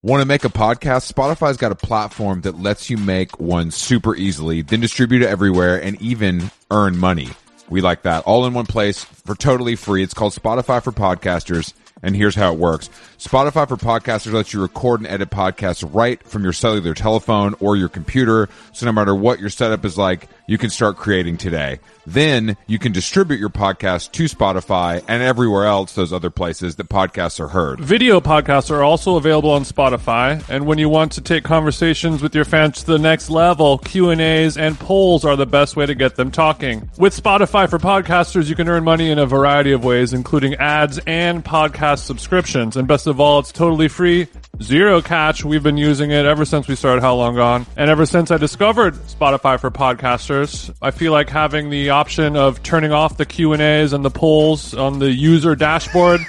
Want to make a podcast? Spotify's got a platform that lets you make one super easily, then distribute it everywhere and even earn money. We like that. All in one place for totally free. It's called Spotify for Podcasters, and here's how it works. Spotify for Podcasters lets you record and edit podcasts right from your cellular telephone or your computer, so no matter what your setup is like, you can start creating today. Then you can distribute your podcast to Spotify and everywhere else, those other places that podcasts are heard. Video podcasts are also available on Spotify, and when you want to take conversations with your fans to the next level, Q&As and polls are the best way to get them talking. With Spotify for Podcasters, you can earn money in a variety of ways, including ads and podcast subscriptions. And best of all, it's totally free, zero catch. We've been using it ever since we started How Long Gone. And ever since I discovered Spotify for Podcasters, I feel like having the option of turning off the Q&As and the polls on the user dashboard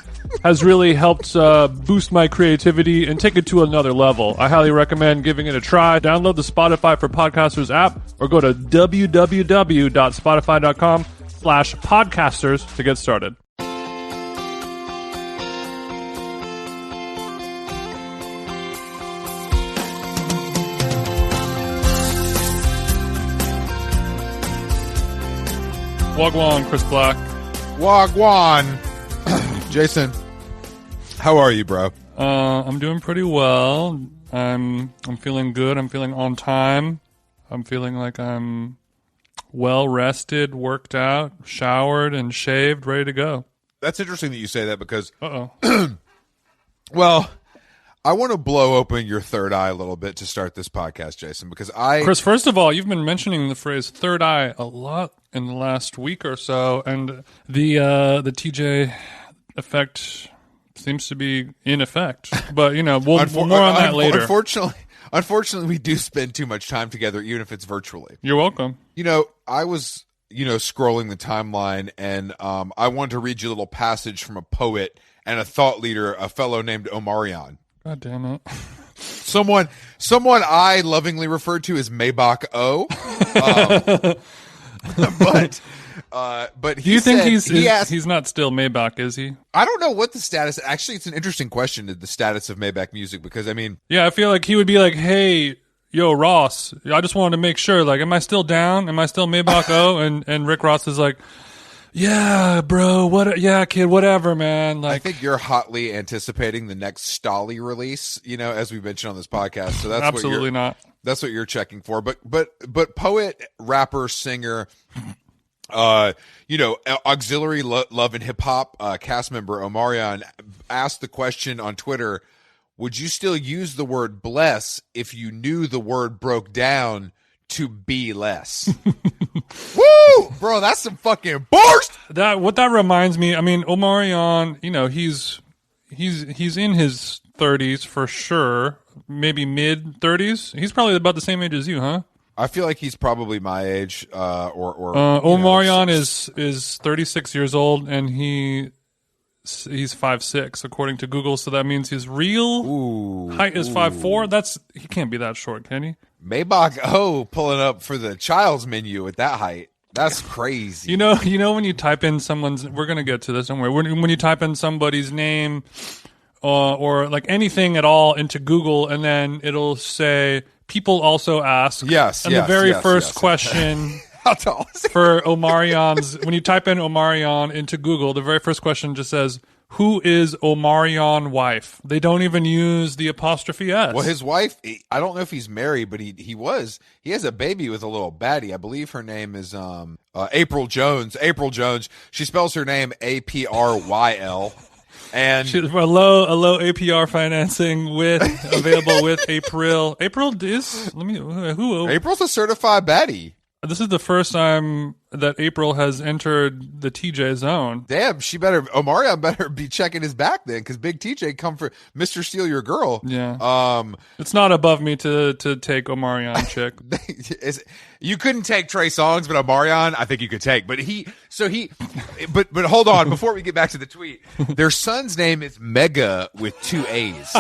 has really helped boost my creativity and take it to another level. I highly recommend giving it a try. Download the Spotify for Podcasters app or go to www.spotify.com/podcasters to get started. Wagwan, Chris Black. Wagwan. Jason, how are you, bro? I'm doing pretty well. I'm feeling good. I'm feeling on time. I'm feeling like I'm well rested, worked out, showered, and shaved, ready to go. That's interesting that you say that because, Uh-oh. well, I want to blow open your third eye a little bit to start this podcast, Jason, because Chris, first of all, you've been mentioning the phrase third eye a lot in the last week or so, and the TJ effect seems to be in effect. But, you know, we'll more on that later. Unfortunately, we do spend too much time together, even if it's virtually. You're welcome. You know, I was, scrolling the timeline, and I wanted to read you a little passage from a poet and a thought leader, a fellow named Omarion. God damn it. Someone I lovingly referred to as Maybach O. But do you think he's not still Maybach, is he? I don't know what the status. Actually, it's an interesting question, the status of Maybach Music, because I mean, yeah, I feel like he would be like, "Hey, yo, Ross, I just wanted to make sure, like, am I still down? Am I still Maybach O?" And Rick Ross is like, "Yeah, bro. Yeah, kid. Whatever, man." Like, I think you're hotly anticipating the next Stolly release, as we mentioned on this podcast. So that's absolutely not. That's what you're checking for. But poet, rapper, singer, auxiliary love and hip hop cast member Omarion asked the question on Twitter: would you still use the word bless if you knew the word broke down to be less? Woo, bro, that's some fucking bars. What that reminds me, I mean, Omarion, he's in his 30s for sure, maybe mid 30s. He's probably about the same age as you, huh? I feel like he's probably my age, Omarion is 36 years old, and he's 5'6" according to Google. So that means his real height is 5'4". He can't be that short, can he? Maybach pulling up for the child's menu at that height. That's crazy. You know when you type in someone's, we're gonna get to this somewhere. When you type in somebody's name or like anything at all into Google, and then it'll say people also ask. Yes. And the very first question for Omarion's, when you type in Omarion into Google, the very first question just says, "Who is Omarion wife?" They don't even use the apostrophe S. Well, his wife, I don't know if he's married, but he has a baby with a little baddie. I believe her name is April Jones. April Jones. She spells her name Apryl. And she's a low APR financing available with April. April's a certified baddie. This is the first time that April has entered the TJ zone. Damn, Omarion better be checking his back then, because Big TJ come for Mr. Steal Your Girl. Yeah. It's not above me to take Omarion chick. You couldn't take Trey Songz, but Omarion, I think you could take. But but hold on, before we get back to the tweet, their son's name is Mega with 2 A's.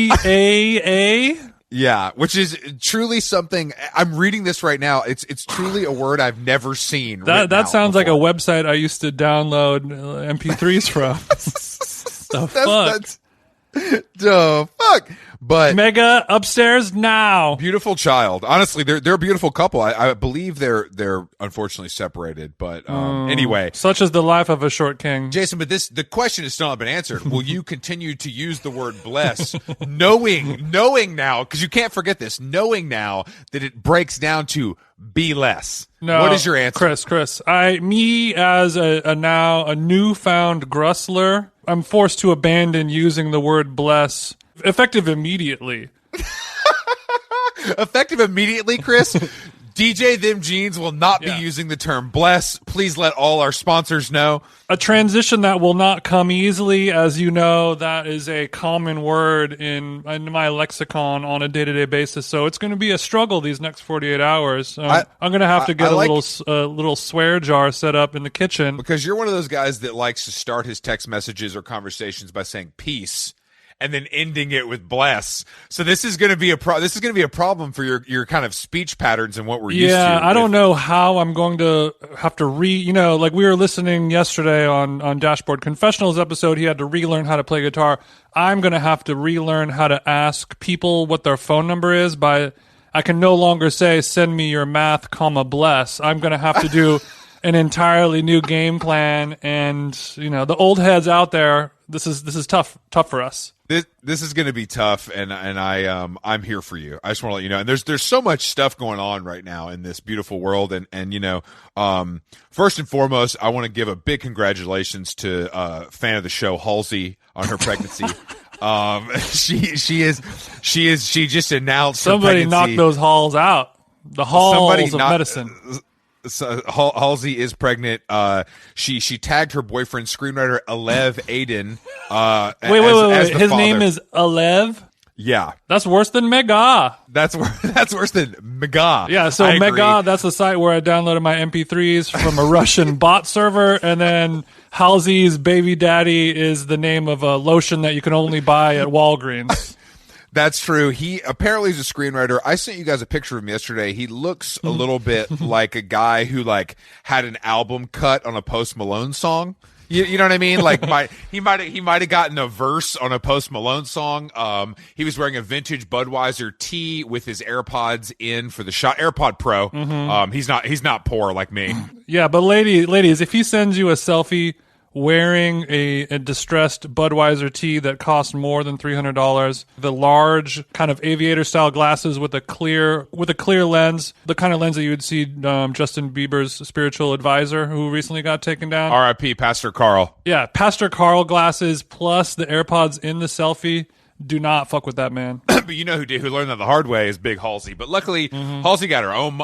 MEGAA? Yeah, which is truly something. I'm reading this right now. It's truly a word I've never seen. That sounds like a website I used to download MP3s from. The fuck? The fuck? But Mega upstairs now. beautiful child. Honestly, they're a beautiful couple. I believe they're unfortunately separated. But anyway, Such is the life of a short king. Jason. But the question has still not been answered. Will you continue to use the word bless, knowing now, because you can't forget this, knowing now that it breaks down to be less. No, What is your answer? Chris? Me as a now a newfound Grussler, I'm forced to abandon using the word bless, effective immediately. Effective immediately, Chris. DJ Them Jeans will not be using the term bless. Please let all our sponsors know. A transition that will not come easily, as you know, that is a common word in my lexicon on a day-to-day basis. So it's going to be a struggle these next 48 hours. I'm going to have to get a little swear jar set up in the kitchen. Because you're one of those guys that likes to start his text messages or conversations by saying peace and then ending it with bless. So this is going to be a problem for your kind of speech patterns and what we're used to. Yeah, I don't know how I'm going to have to like we were listening yesterday on Dashboard Confessionals episode, he had to relearn how to play guitar. I'm going to have to relearn how to ask people what their phone number is I can no longer say, send me your math, bless. I'm going to have to do an entirely new game plan. And, the old heads out there, this is tough for us. This is going to be tough, and I'm here for you. I just want to let you know. And there's so much stuff going on right now in this beautiful world, and first and foremost, I want to give a big congratulations to fan of the show Halsey on her pregnancy. She just announced somebody her pregnancy. knocked those halls out. The halls of medicine. So Halsey is pregnant. She tagged her boyfriend, screenwriter Alev Aiden. Wait. His name is Alev? Yeah. That's worse than Mega. That's worse than Mega. Yeah, so Mega, that's the site where I downloaded my MP3s from a Russian bot server, and then Halsey's baby daddy is the name of a lotion that you can only buy at Walgreens. That's true. He apparently is a screenwriter. I sent you guys a picture of him yesterday. He looks a little bit like a guy who had an album cut on a Post Malone song. You know what I mean? He might have gotten a verse on a Post Malone song. He was wearing a vintage Budweiser tee with his AirPods in for the shot. AirPod Pro. Mm-hmm. He's not poor like me. Yeah, but ladies, if he sends you a selfie wearing a distressed Budweiser tee that costs more than $300, the large kind of aviator style glasses with a clear lens, the kind of lens that you would see Justin Bieber's spiritual advisor who recently got taken down. R.I.P. Pastor Carl. Yeah, Pastor Carl glasses plus the AirPods in the selfie. Do not fuck with that man. But you know who learned that the hard way is Big Halsey. But luckily, Halsey got her own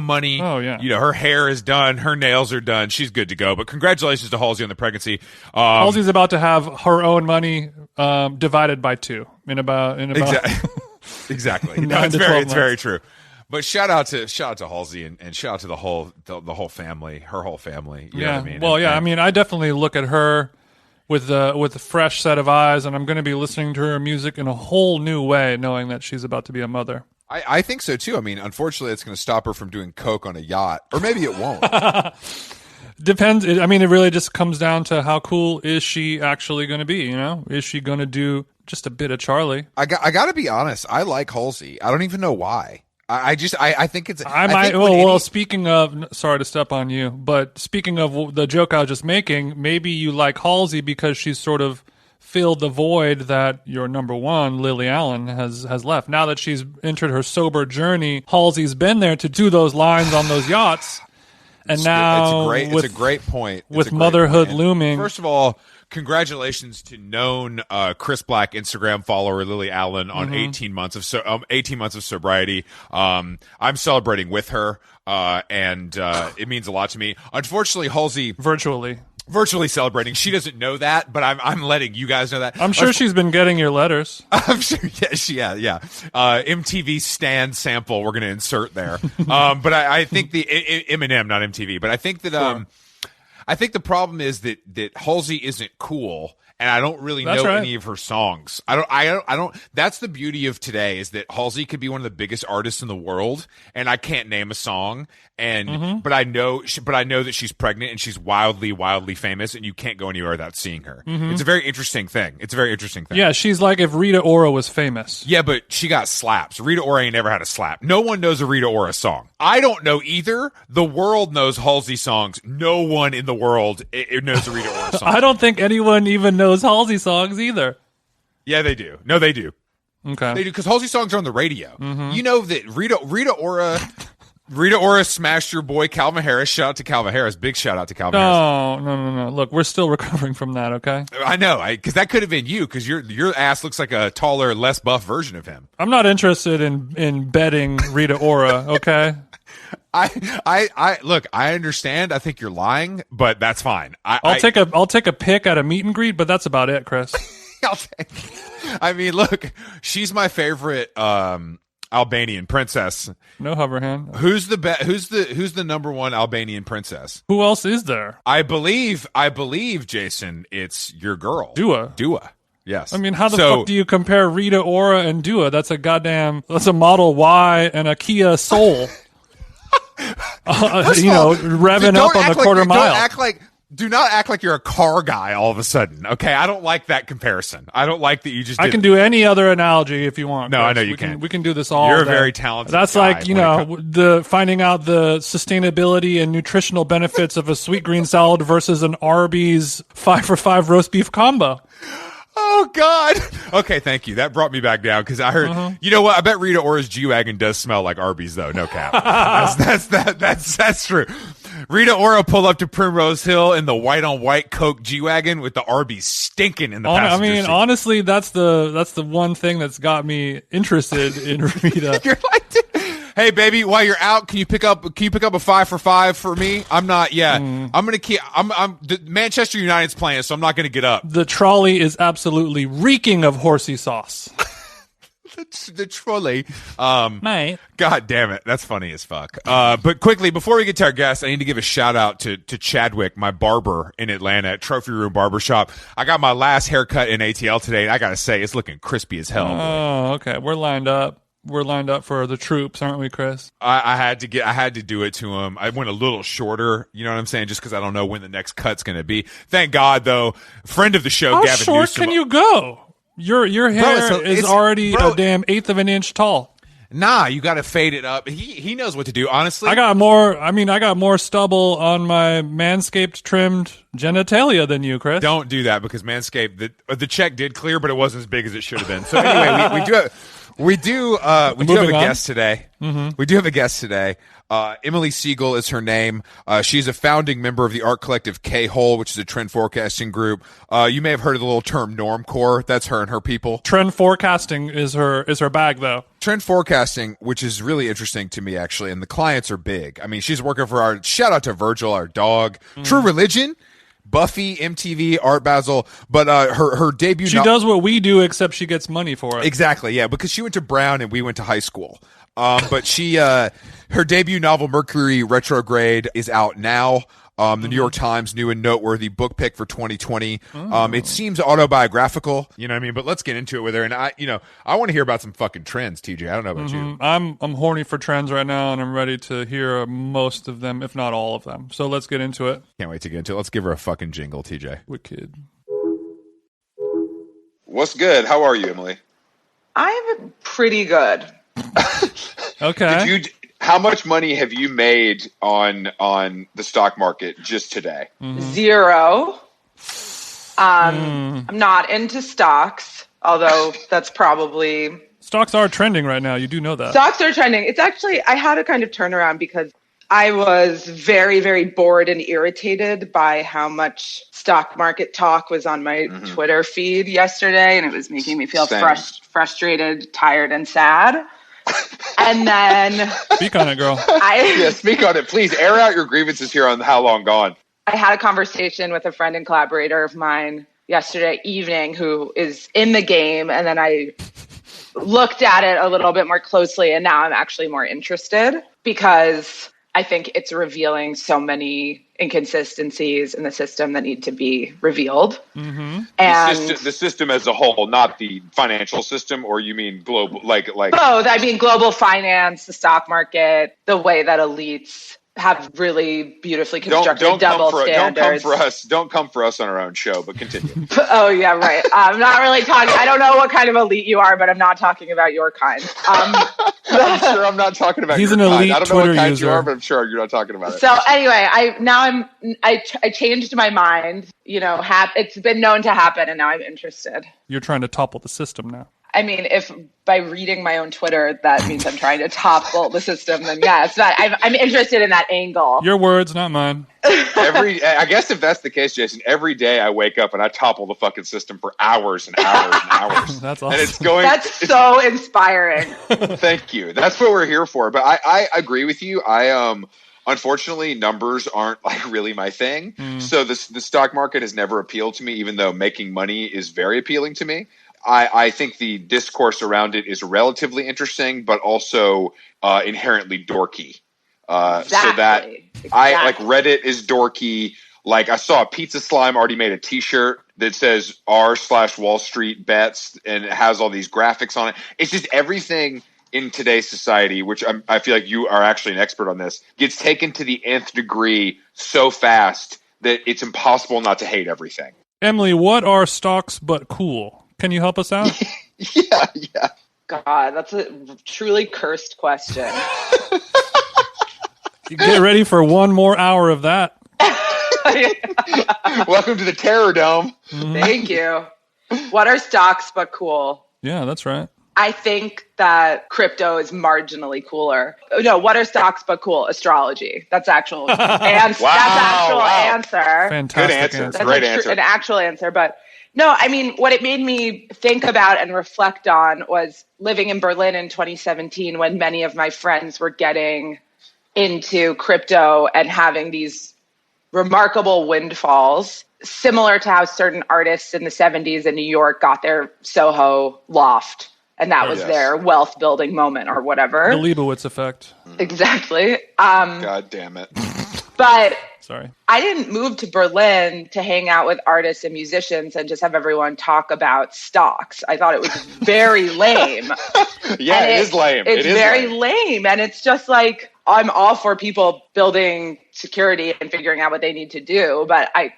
money. Oh yeah. Her hair is done, her nails are done. She's good to go. But congratulations to Halsey on the pregnancy. Halsey's about to have her own money divided by 2 in about exactly. No, it's very true. But shout out to Halsey and shout out to the whole family, her whole family. You know what I mean? Well, I definitely look at her with a fresh set of eyes, and I'm going to be listening to her music in a whole new way, knowing that she's about to be a mother. I think so too. I mean, unfortunately, it's going to stop her from doing coke on a yacht, or maybe it won't. Depends. I mean, it really just comes down to how cool is she actually going to be? Is she going to do just a bit of Charlie? I got to be honest. I like Halsey. I don't even know why. I think it's. Speaking of, sorry to step on you, but speaking of the joke I was just making, maybe you like Halsey because she's sort of filled the void that your number one, Lily Allen, has left. Now that she's entered her sober journey, Halsey's been there to do those lines on those yachts, and now it's a great point. With motherhood looming. First of all, congratulations to known Chris Black Instagram follower Lily Allen on 18 months of sobriety. I'm celebrating with her, and it means a lot to me. Unfortunately, Halsey virtually celebrating. She doesn't know that, but I'm letting you guys know that. I'm sure she's been getting your letters. I'm sure. Yeah. MTV stand sample we're going to insert there. But I think the Eminem, not MTV, but I think that I think the problem is that Halsey isn't cool, and I don't really That's know right. any of her songs. I don't. That's the beauty of today is that Halsey could be one of the biggest artists in the world, and I can't name a song. And but I know that she's pregnant and she's wildly famous, and you can't go anywhere without seeing her. It's a very interesting thing. Yeah, she's like if Rita Ora was famous. Yeah, but she got slaps. Rita Ora ain't never had a slap. No one knows a Rita Ora song. I don't know either. The world knows Halsey songs. No one in the world knows a Rita Ora song. I don't think anyone even knows Halsey songs either. Yeah, they do. No, they do. Okay. They do, because Halsey songs are on the radio. You know that Rita Ora smashed your boy Calvin Harris. Shout out to Calvin Harris. Big shout out to Calvin Harris. No. Look, we're still recovering from that, okay? I know, because that could have been you, because your ass looks like a taller, less buff version of him. I'm not interested in betting Rita Ora, okay? I look, I understand. I think you're lying, but that's fine. I'll take a pick at a meet and greet, but that's about it, Chris. I mean, look, she's my favorite Albanian princess. No hover hand. Who's the number one Albanian princess? Who else is there? I believe, Jason, it's your girl. Dua. Yes. I mean, how the fuck do you compare Rita Ora and Dua? That's a Model Y and a Kia Soul. Revving up on the quarter mile. Do not act like you're a car guy all of a sudden, okay? I don't like that comparison. I don't like that you just I can do any other analogy if you want. No, Chris. I know you can. We can do this all You're a day. very talented That's guy like, the finding out the sustainability and nutritional benefits of a sweet green salad versus an Arby's 5 for $5 roast beef combo. Oh, God. Okay, thank you. That brought me back down, because I heard, you know what? I bet Rita Ora's G-Wagon does smell like Arby's, though. No cap. That's true. Rita Ora pulled up to Primrose Hill in the white-on-white Coke G-Wagon with the Arby's stinking in the passenger seat. Honestly, that's the one thing that's got me interested in Rita. You're like, hey, baby, while you're out, can you pick up a 5 for $5 for me? I'm not. Yeah, I'm gonna keep. Manchester United's playing, so I'm not gonna get up. The trolley is absolutely reeking of horsey sauce. The trolley. Mate. God damn it. That's funny as fuck. But quickly, before we get to our guests, I need to give a shout out to Chadwick, my barber in Atlanta at Trophy Room Barbershop. I got my last haircut in ATL today, and I gotta say, it's looking crispy as hell. Oh, okay. We're lined up. We're lined up for the troops, aren't we, Chris? I had to do it to him. I went a little shorter, you know what I'm saying, just because I don't know when the next cut's going to be. Thank God, though, friend of the show, How Gavin short Newsom. can you go? Your hair is already a damn eighth of an inch tall. Nah, you got to fade it up. He knows what to do. Honestly, I got more stubble on my Manscaped trimmed genitalia than you, Chris. Don't do that, because Manscaped, the check did clear, but it wasn't as big as it should have been. So anyway, we do have a guest today. We do have a guest today. Emily Segal is her name. She's a founding member of the art collective K-Hole, which is a trend forecasting group. You may have heard of the little term normcore. That's her and her people. Trend forecasting is her bag, though. Trend forecasting, which is really interesting to me, actually, and the clients are big. I mean, she's working for our, shout out to Virgil, our dog, True Religion, Buffy, MTV, Art Basel, but her debut. She does what we do, except she gets money for it. Exactly, yeah, because she went to Brown and we went to high school. But she, her debut novel, Mercury Retrograde, is out now. The New York Times new and noteworthy book pick for 2020. It seems autobiographical, you know what I mean? But let's get into it with her. And I want to hear about some fucking trends, TJ. I don't know about you. I'm horny for trends right now, and I'm ready to hear most of them, if not all of them. So let's get into it. Can't wait to get into it. Let's give her a fucking jingle, TJ. Wicked. What's good? How are you, Emily? I'm pretty good. Okay. How much money have you made on the stock market just today? Zero. I'm not into stocks, although that's probably... Stocks are trending right now. You do know that. Stocks are trending. It's actually, I had a kind of turnaround because I was very, very bored and irritated by how much stock market talk was on my Twitter feed yesterday, and it was making me feel frustrated, tired, and sad. And then speak on it, girl. Speak on it, please. Air out your grievances here on How Long Gone. I had a conversation with a friend and collaborator of mine yesterday evening who is in the game, and then I looked at it a little bit more closely, and now I'm actually more interested because I think it's revealing so many inconsistencies in the system that need to be revealed. Mm-hmm. And the system as a whole, not the financial system, or you mean global, like both. I mean, global finance, the stock market, the way that elites have really beautifully constructed double standards. Don't come for us on our own show, but continue. Oh yeah, right. I'm not really talking. I don't know what kind of elite you are, but I'm not talking about your kind. I'm sure I'm not talking about. He's your an kind. elite I don't Twitter know what kind user. you are, but I'm sure you're not talking about it. So anyway, I changed my mind. You know, it's been known to happen, and now I'm interested. You're trying to topple the system now. I mean, if by reading my own Twitter that means I'm trying to topple the system, then yes, but I'm interested in that angle. Your words, not mine. I guess if that's the case, Jason, every day I wake up and I topple the fucking system for hours and hours and hours. That's awesome. And it's going. That's so inspiring. Thank you. That's what we're here for. But I agree with you. Unfortunately, numbers aren't like really my thing. So the stock market has never appealed to me, even though making money is very appealing to me. I think the discourse around it is relatively interesting, but also inherently dorky. Exactly. So that I like Reddit is dorky. Like I saw Pizza Slime already made a T-shirt that says r/Wall Street bets and it has all these graphics on it. It's just everything in today's society, which I feel like you are actually an expert on this, gets taken to the nth degree so fast that it's impossible not to hate everything. Emily, what are stocks but cool? Can you help us out? Yeah. God, that's a truly cursed question. You get ready for one more hour of that. Welcome to the Terror Dome. Thank you. What are stocks but cool? Yeah, that's right. I think that crypto is marginally cooler. No, what are stocks but cool? Astrology. That's actual answer. That's actual answer. Fantastic Good answer. answer. Great answer. An actual answer. But no, I mean, what it made me think about and reflect on was living in Berlin in 2017 when many of my friends were getting into crypto and having these remarkable windfalls, similar to how certain artists in the 70s in New York got their Soho loft. And that was their wealth building moment or whatever. The Leibowitz effect. Exactly. God damn it. But Sorry. I didn't move to Berlin to hang out with artists and musicians and just have everyone talk about stocks. I thought it was very lame. Yeah, it is lame. It's very lame. And it's just like, I'm all for people building security and figuring out what they need to do. But I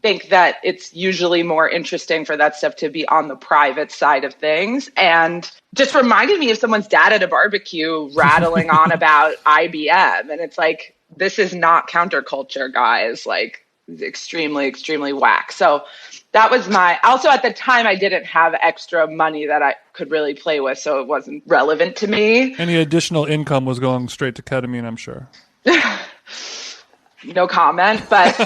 think that it's usually more interesting for that stuff to be on the private side of things. And just reminded me of someone's dad at a barbecue rattling on about IBM. And it's like, this is not counterculture, guys. Like, extremely, extremely whack. So that was also at the time, I didn't have extra money that I could really play with. So it wasn't relevant to me. Any additional income was going straight to ketamine, I'm sure. No comment. But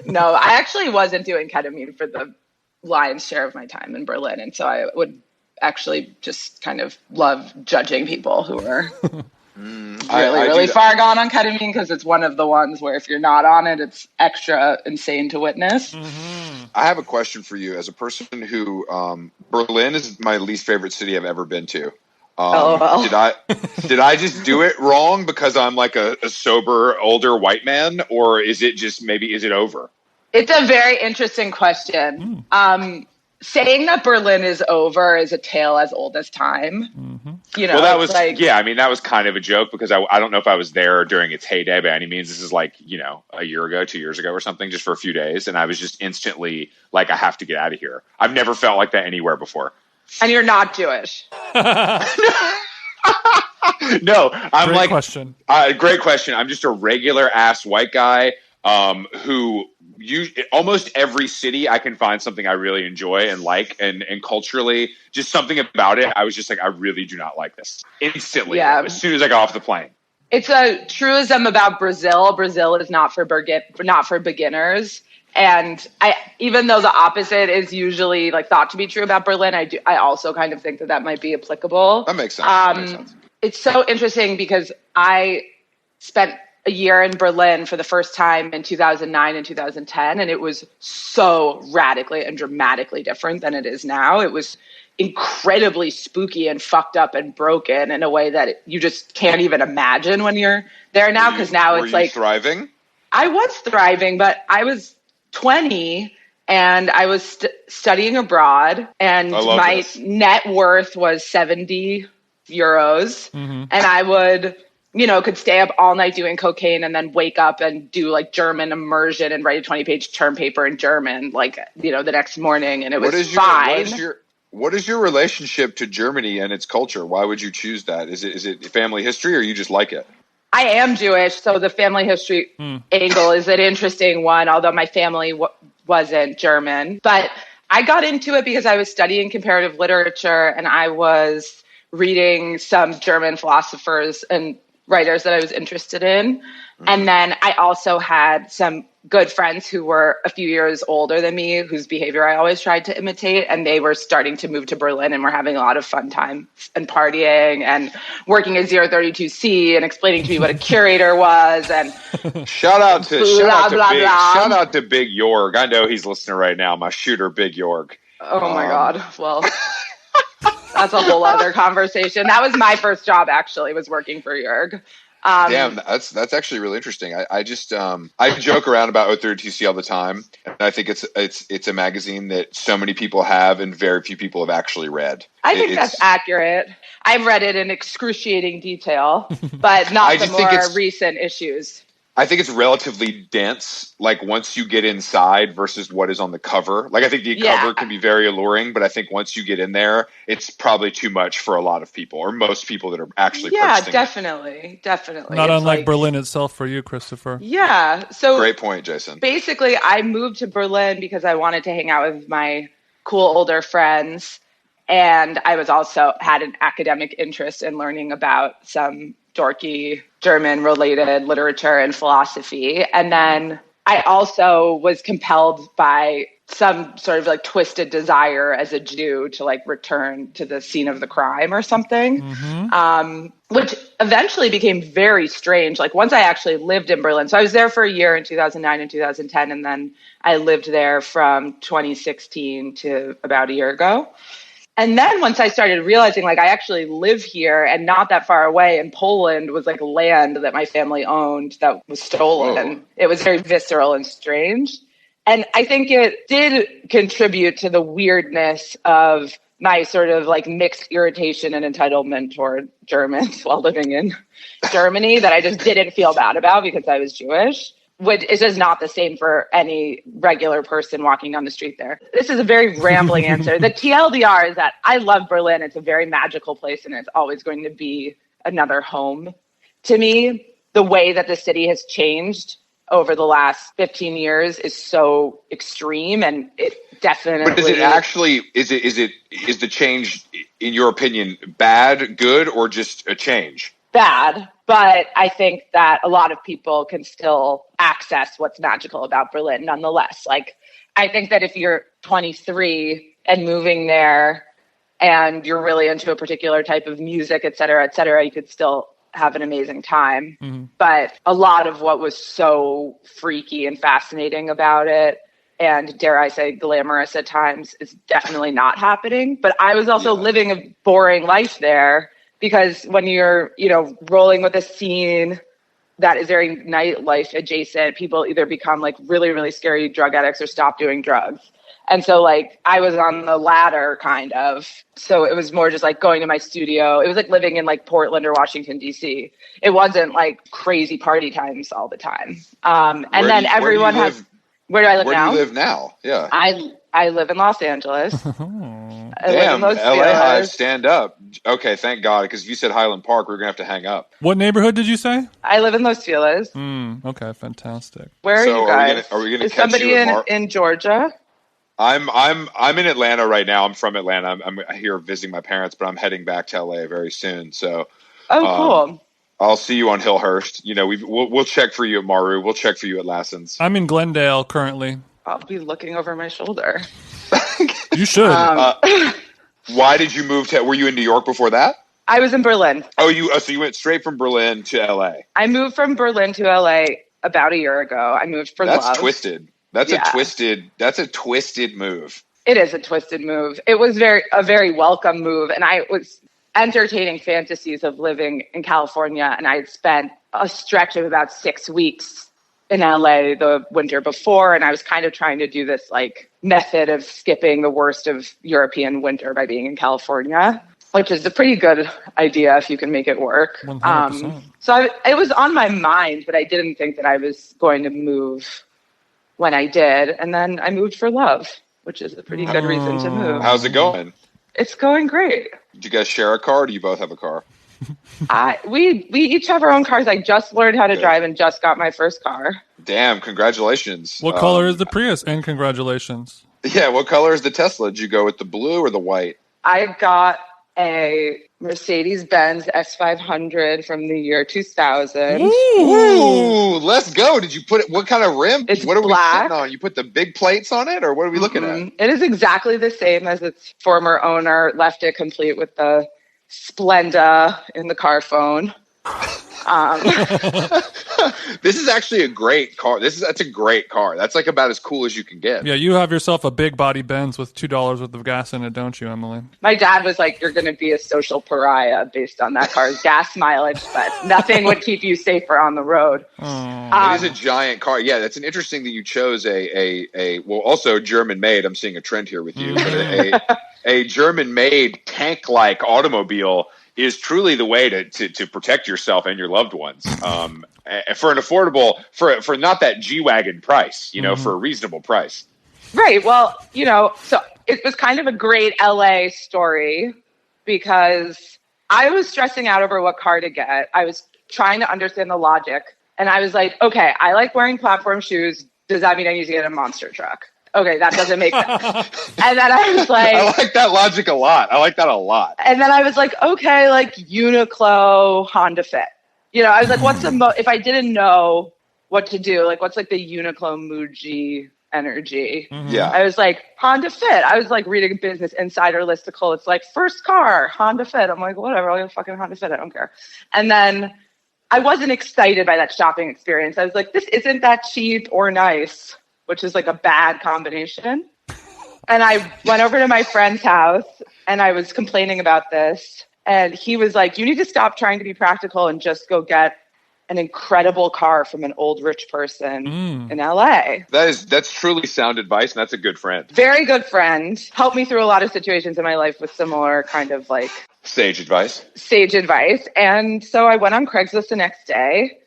no, I actually wasn't doing ketamine for the lion's share of my time in Berlin. And so I would actually just kind of love judging people who are really far gone on ketamine, because it's one of the ones where if you're not on it, it's extra insane to witness. I have a question for you as a person who Berlin is my least favorite city I've ever been to. Did I just do it wrong because I'm like a sober older white man, or is it just is it over? It's a very interesting question. Saying that Berlin is over is a tale as old as time. You know, well, that was that was kind of a joke because I don't know if I was there during its heyday by any means. This is like, a year ago, 2 years ago or something, just for a few days. And I was just instantly like, I have to get out of here. I've never felt like that anywhere before. And you're not Jewish. No, I'm Great question. Great question. I'm just a regular ass white guy who almost every city I can find something I really enjoy and like, and culturally, just something about it. I was just like, I really do not like this instantly. As soon as I got off the plane. It's a truism about Brazil. Brazil is not for beginners. And even though the opposite is usually like thought to be true about Berlin, I also kind of think that might be applicable. That makes sense. It's so interesting because I spent a year in Berlin for the first time in 2009 and 2010, and it was so radically and dramatically different than it is now. It was incredibly spooky and fucked up and broken in a way that you just can't even imagine when you're there now, because now it's like thriving. I was thriving, but I was 20 and I was studying abroad, and my net worth was 70 euros, and I would, could stay up all night doing cocaine and then wake up and do like German immersion and write a 20-page term paper in German, the next morning, and it was fine. What is your relationship to Germany and its culture? Why would you choose that? Is it family history, or you just like it? I am Jewish, so the family history angle is an interesting one, although my family wasn't German. But I got into it because I was studying comparative literature, and I was reading some German philosophers and writers that I was interested in. And then I also had some good friends who were a few years older than me, whose behavior I always tried to imitate. And they were starting to move to Berlin and were having a lot of fun time and partying and working at 032C and explaining to me what a curator was. And shout out to Big Jorg. I know he's listening right now. My shooter, Big Jorg. Oh my God. Well, that's a whole other conversation. That was my first job, actually, was working for Jorg. Damn, that's actually really interesting. I just I joke around about 032C all the time, and I think it's a magazine that so many people have and very few people have actually read. I think that's accurate. I've read it in excruciating detail, but not the more recent issues. I think it's relatively dense, like once you get inside versus what is on the cover. Like I think the cover can be very alluring, but I think once you get in there, it's probably too much for a lot of people, or most people that are actually purchasing definitely. Not unlike Berlin itself for you, Christopher. Yeah. So great point, Jason. Basically, I moved to Berlin because I wanted to hang out with my cool older friends, and I was also had an academic interest in learning about some dorky German-related literature and philosophy. And then I also was compelled by some sort of like twisted desire as a Jew to like return to the scene of the crime or something, which eventually became very strange. Like once I actually lived in Berlin, so I was there for a year in 2009 and 2010, and then I lived there from 2016 to about a year ago. And then once I started realizing, like, I actually live here and not that far away, and Poland was like land that my family owned that was stolen. It was very visceral and strange. And I think it did contribute to the weirdness of my sort of like mixed irritation and entitlement toward Germans while living in Germany that I just didn't feel bad about because I was Jewish. Which is just not the same for any regular person walking down the street there. This is a very rambling answer. The TLDR is that I love Berlin. It's a very magical place, and it's always going to be another home to me. The way that the city has changed over the last 15 years is so extreme, and it definitely... But is it actually, is the change, in your opinion, bad, good, or just a change? Bad, but I think that a lot of people can still access what's magical about Berlin nonetheless. Like, I think that if you're 23 and moving there and you're really into a particular type of music, et cetera, you could still have an amazing time. Mm-hmm. But a lot of what was so freaky and fascinating about it, and dare I say glamorous at times, is definitely not happening. But I was also living a boring life there. Because when you're, rolling with a scene that is very nightlife adjacent, people either become like really, really scary drug addicts or stop doing drugs. And so like I was on the latter kind of. So it was more just like going to my studio. It was like living in like Portland or Washington, D.C. It wasn't like crazy party times all the time. And then everyone has. Where do I live now? Where do you live now? Yeah. I live in Los Angeles. Damn, LA Hive, stand up. Okay, thank God, because if you said Highland Park, we're going to have to hang up. What neighborhood did you say? I live in Los Feliz. Okay, fantastic. Where are you guys? Are we going to catch somebody you in Georgia? I'm in Atlanta right now. I'm from Atlanta. I'm here visiting my parents, but I'm heading back to LA very soon. So, cool. I'll see you on Hillhurst. We'll check for you at Maru. We'll check for you at Lassen's. I'm in Glendale currently. I'll be looking over my shoulder. You should. Why did you move were you in New York before that? I was in Berlin. Oh, so you went straight from Berlin to LA. I moved from Berlin to LA about a year ago. I moved for love. That's twisted. That's a twisted move. It is a twisted move. It was a very welcome move. And I was entertaining fantasies of living in California. And I had spent a stretch of about 6 weeks in LA the winter before. And I was kind of trying to do this like method of skipping the worst of European winter by being in California, which is a pretty good idea if you can make it work. 100%. It was on my mind, but I didn't think that I was going to move when I did. And then I moved for love, which is a pretty good reason to move. How's it going? It's going great. Did you guys share a car or do you both have a car? We each have our own cars. I just learned how to drive and just got my first car. Damn, congratulations. What color is the Prius? And congratulations. Yeah, what color is the Tesla? Did you go with the blue or the white? I got a Mercedes-Benz S500 from the year 2000. Ooh, let's go. Did you put it, what kind of rim? It's what are black. we sitting on? You put the big plates on it or what are we looking at? It is exactly the same as its former owner, left it complete with the Splenda in the car phone. This is actually a great car. That's a great car. That's like about as cool as you can get. Yeah, you have yourself a big body Benz with $2 worth of gas in it, don't you, Emily? My dad was like, you're going to be a social pariah based on that car's gas mileage, but nothing would keep you safer on the road. It is a giant car. Yeah, that's an interesting that you chose well, also German-made. I'm seeing a trend here with you. But a German-made tank-like automobile is truly the way to protect yourself and your loved ones. For an affordable, for not that G-Wagon price, for a reasonable price. Right. Well, so it was kind of a great LA story because I was stressing out over what car to get. I was trying to understand the logic. And I was like, okay, I like wearing platform shoes. Does that mean I need to get a monster truck? Okay, that doesn't make sense. And then I was like... I like that logic a lot. I like that a lot. And then I was like, okay, like Uniqlo, Honda Fit. I was like, what's if I didn't know what to do, like what's like the Uniqlo Muji energy? Yeah. I was like, Honda Fit. I was like reading a Business Insider listicle. It's like, first car, Honda Fit. I'm like, whatever, I'll get a fucking Honda Fit. I don't care. And then I wasn't excited by that shopping experience. I was like, this isn't that cheap or nice, which is like a bad combination. And I went over to my friend's house and I was complaining about this. And he was like, you need to stop trying to be practical and just go get an incredible car from an old rich person in LA. That's truly sound advice, and that's a good friend. Very good friend. Helped me through a lot of situations in my life with similar kind of like sage advice. And so I went on Craigslist the next day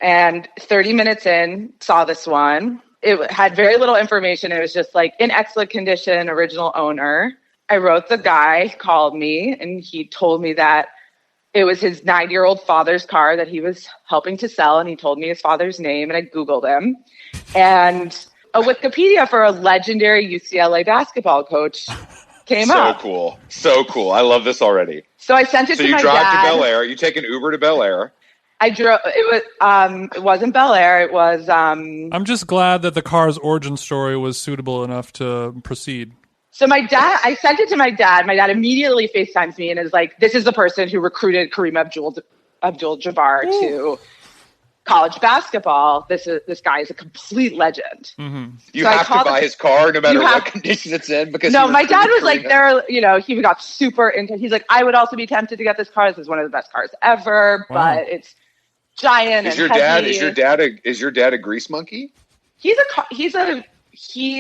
and 30 minutes in, saw this one. It had very little information. It was just like in excellent condition, original owner. I wrote the guy, called me, and he told me that it was his 9-year-old father's car that he was helping to sell. And he told me his father's name, and I Googled him. And a Wikipedia for a legendary UCLA basketball coach came up. So cool. I love this already. So I sent it to my dad. So you drive to Bel Air. You take an Uber to Bel Air. I drove. It wasn't Bel Air. It was. I'm just glad that the car's origin story was suitable enough to proceed. So my dad, I sent it to my dad. My dad immediately FaceTimes me and is like, "This is the person who recruited Kareem Abdul-Jabbar to college basketball. This guy is a complete legend." Mm-hmm. You have to buy his car no matter what condition it's in because no. My dad was like, he got super into. He's like, I would also be tempted to get this car. This is one of the best cars ever, but it's giant and heavy. Is your dad a grease monkey? He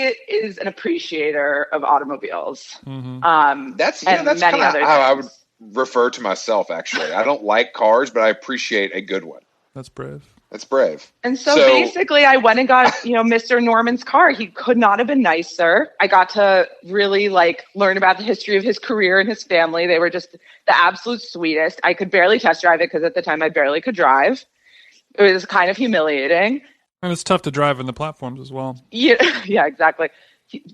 is an appreciator of automobiles. Mm-hmm. That's kind of how I would refer to myself, actually. I don't like cars, but I appreciate a good one. That's brave. And so basically I went and got, Mr. Norman's car. He could not have been nicer. I got to really learn about the history of his career and his family. They were just the absolute sweetest. I could barely test drive it because at the time I barely could drive. It was kind of humiliating. And it's tough to drive in the platforms as well. Yeah, exactly.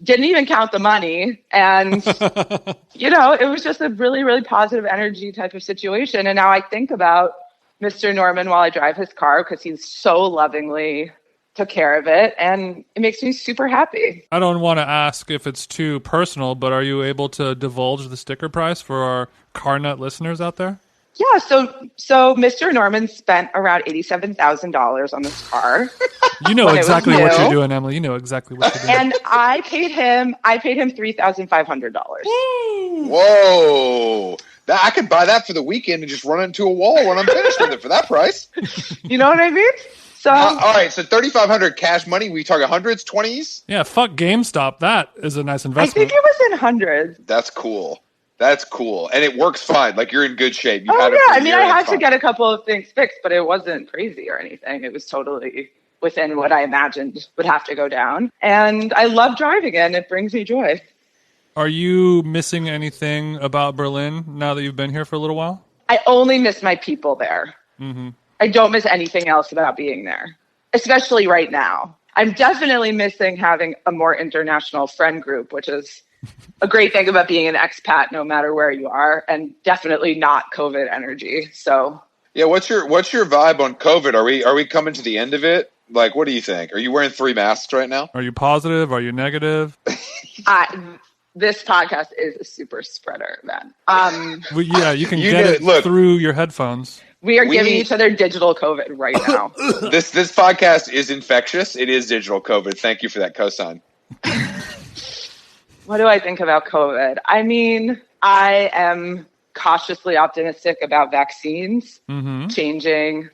Didn't even count the money. And, it was just a really, really positive energy type of situation. And now I think about Mr. Norman while I drive his car because he's so lovingly took care of it, and it makes me super happy. I don't want to ask if it's too personal, but are you able to divulge the sticker price for our Car Nut listeners out there? Yeah, so Mr. Norman spent around $87,000 on this car. You know exactly what you're doing, Emily. You know exactly what you're doing. And I paid him $3,500. Whoa. I could buy that for the weekend and just run it into a wall when I'm finished with it for that price. You know what I mean? So all right, so $3,500 cash money. We talking hundreds, 20s? Yeah, fuck GameStop. That is a nice investment. I think it was in hundreds. That's cool. That's cool. And it works fine. Like, you're in good shape. I had to get a couple of things fixed, but it wasn't crazy or anything. It was totally within what I imagined would have to go down. And I love driving it, and it brings me joy. Are you missing anything about Berlin now that you've been here for a little while? I only miss my people there. Mm-hmm. I don't miss anything else about being there, especially right now. I'm definitely missing having a more international friend group, which is a great thing about being an expat, no matter where you are, and definitely not COVID energy. So, yeah, what's your vibe on COVID? Are we coming to the end of it? Like, what do you think? Are you wearing 3 masks right now? Are you positive? Are you negative? This podcast is a super spreader, man. Well, yeah, you can get it through your headphones. We are giving each other digital COVID right now. This podcast is infectious. It is digital COVID. Thank you for that cosign. What do I think about COVID? I mean, I am cautiously optimistic about vaccines changing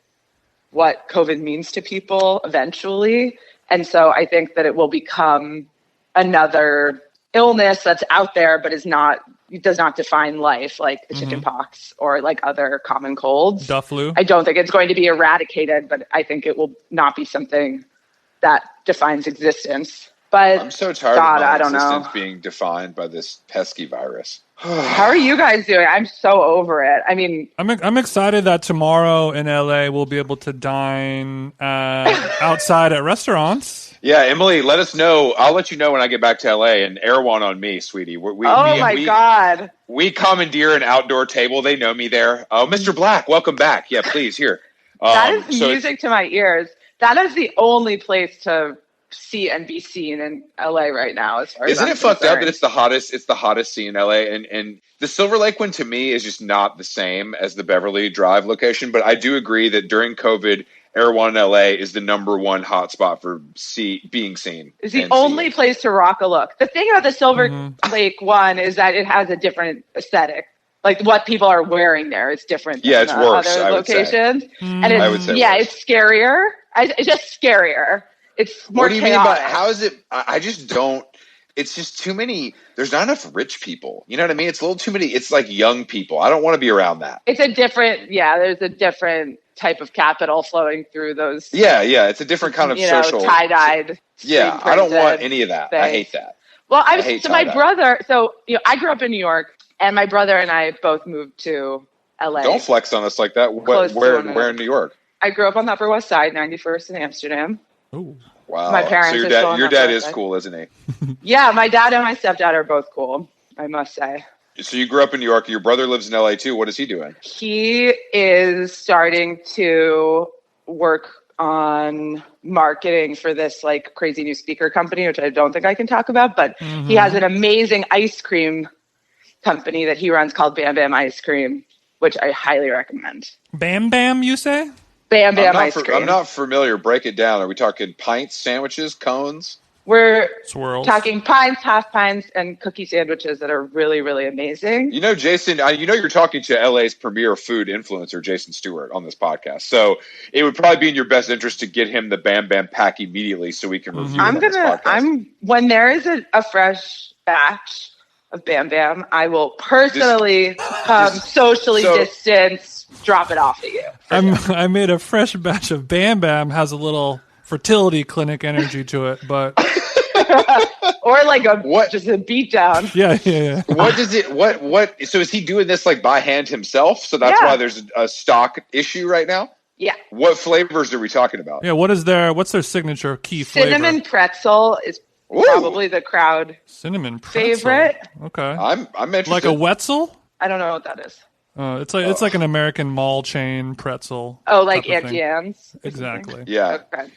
what COVID means to people eventually. And so I think that it will become another illness that's out there, but it does not define life, like the chicken pox or like other common colds. Duh flu. I don't think it's going to be eradicated, but I think it will not be something that defines existence. But I'm so tired of my existence being defined by this pesky virus. How are you guys doing? I'm so over it. I mean, I'm excited that tomorrow in LA we'll be able to dine outside at restaurants. Yeah, Emily, let us know. I'll let you know when I get back to LA, and air one on me, sweetie. God. We commandeer an outdoor table. They know me there. Oh, Mr. Black, welcome back. Yeah, please, here. That is music to my ears. That is the only place to see and be seen in LA right now, as far as Isn't it fucked up that it's the hottest scene in LA, and the Silver Lake one to me is just not the same as the Beverly Drive location, but I do agree that during COVID, Air One in LA is the number one hotspot for being seen. It's the only place to rock a look. The thing about the Silver Lake one is that it has a different aesthetic. Like what people are wearing there is different than it's worse, other locations. And I would say it's scarier. It's just scarier. It's more chaotic. What do you mean by how is it? I just don't. It's just too many. There's not enough rich people. You know what I mean? It's a little too many. It's like young people. I don't want to be around that. It's a different. Yeah, there's a different type of capital flowing through those. Yeah. It's a different kind of social tie-dyed. Yeah, I don't want any of that. I hate that. Well, my brother. So I grew up in New York, and my brother and I both moved to LA. Don't flex on us like that. Where in New York? I grew up on the Upper West Side, 91st in Amsterdam. Oh. Wow. My parents. So your dad is cool, isn't he? Yeah, my dad and my stepdad are both cool, I must say. So you grew up in New York. Your brother lives in LA too. What is he doing? He is starting to work on marketing for this like crazy new speaker company, which I don't think I can talk about, but he has an amazing ice cream company that he runs called Bam Bam Ice Cream, which I highly recommend. Bam Bam, you say? Bam Bam Ice Cream. I'm not familiar. Break it down. Are we talking pints, sandwiches, cones? We're Swirls. Talking pints, half pints, and cookie sandwiches that are really, really amazing. You know, Jason, you're talking to LA's premier food influencer, Jason Stewart, on this podcast. So it would probably be in your best interest to get him the Bam Bam pack immediately so we can review it on this podcast. When there is a fresh batch of Bam Bam, I will personally socially distance, drop it off to you. I made a fresh batch of Bam Bam, has a little fertility clinic energy to it, but or like just a beat down. Yeah. What does it? What? So is he doing this like by hand himself? So that's why there's a stock issue right now. Yeah. What flavors are we talking about? Yeah. What's their signature key flavor? Cinnamon pretzel is probably the crowd cinnamon pretzel. favorite. Okay. I'm interested. Like a Wetzel? I don't know what that is. It's like an American mall chain pretzel. Oh, like type of Auntie thing. Anne's? Exactly. Yeah. Okay.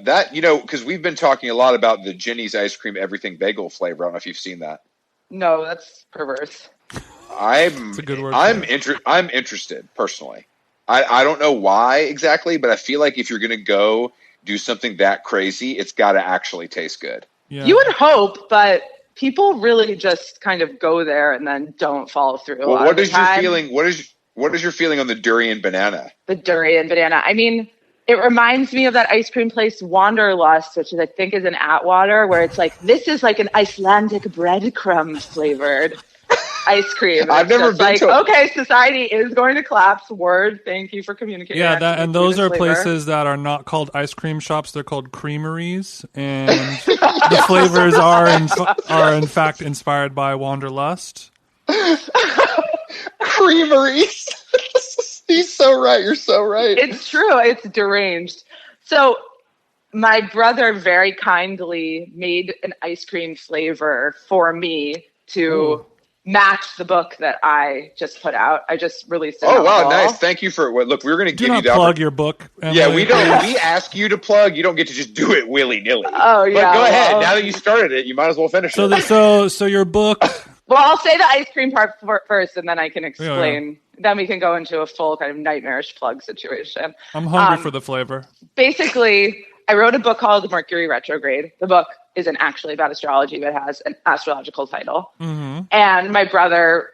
That, because we've been talking a lot about the Ginny's ice cream everything bagel flavor. I don't know if you've seen that. No, that's perverse. It's a good word. I'm interested personally. I don't know why exactly, but I feel like if you're going to go do something that crazy, it's got to actually taste good. Yeah. You would hope, but people really just kind of go there and then don't follow through. Well, what is your feeling? What is your feeling on the durian banana? The durian banana. I mean, it reminds me of that ice cream place Wanderlust, which I think is in Atwater, where it's like, this is like an Icelandic breadcrumb flavored ice cream. And I've never been to. Okay, society is going to collapse. Word. Thank you for communicating. Yeah, and those are places that are not called ice cream shops; they're called creameries, and the flavors are in fact inspired by Wanderlust. Creameries. He's so right. You're so right. It's true. It's deranged. So my brother very kindly made an ice cream flavor for me to match the book that I just put out. I just released it. Oh, wow. Nice. Thank you for look, we were going to give you the plug your book. Emily. Yeah, we don't. We ask you to plug. You don't get to just do it willy-nilly. Oh, yeah. But go ahead. Now that you started it, you might as well finish it. So your book. Well, I'll say the ice cream part first, and then I can explain. Yeah. Then we can go into a full kind of nightmarish plug situation. I'm hungry for the flavor. Basically, I wrote a book called Mercury Retrograde. The book isn't actually about astrology, but has an astrological title. Mm-hmm. And my brother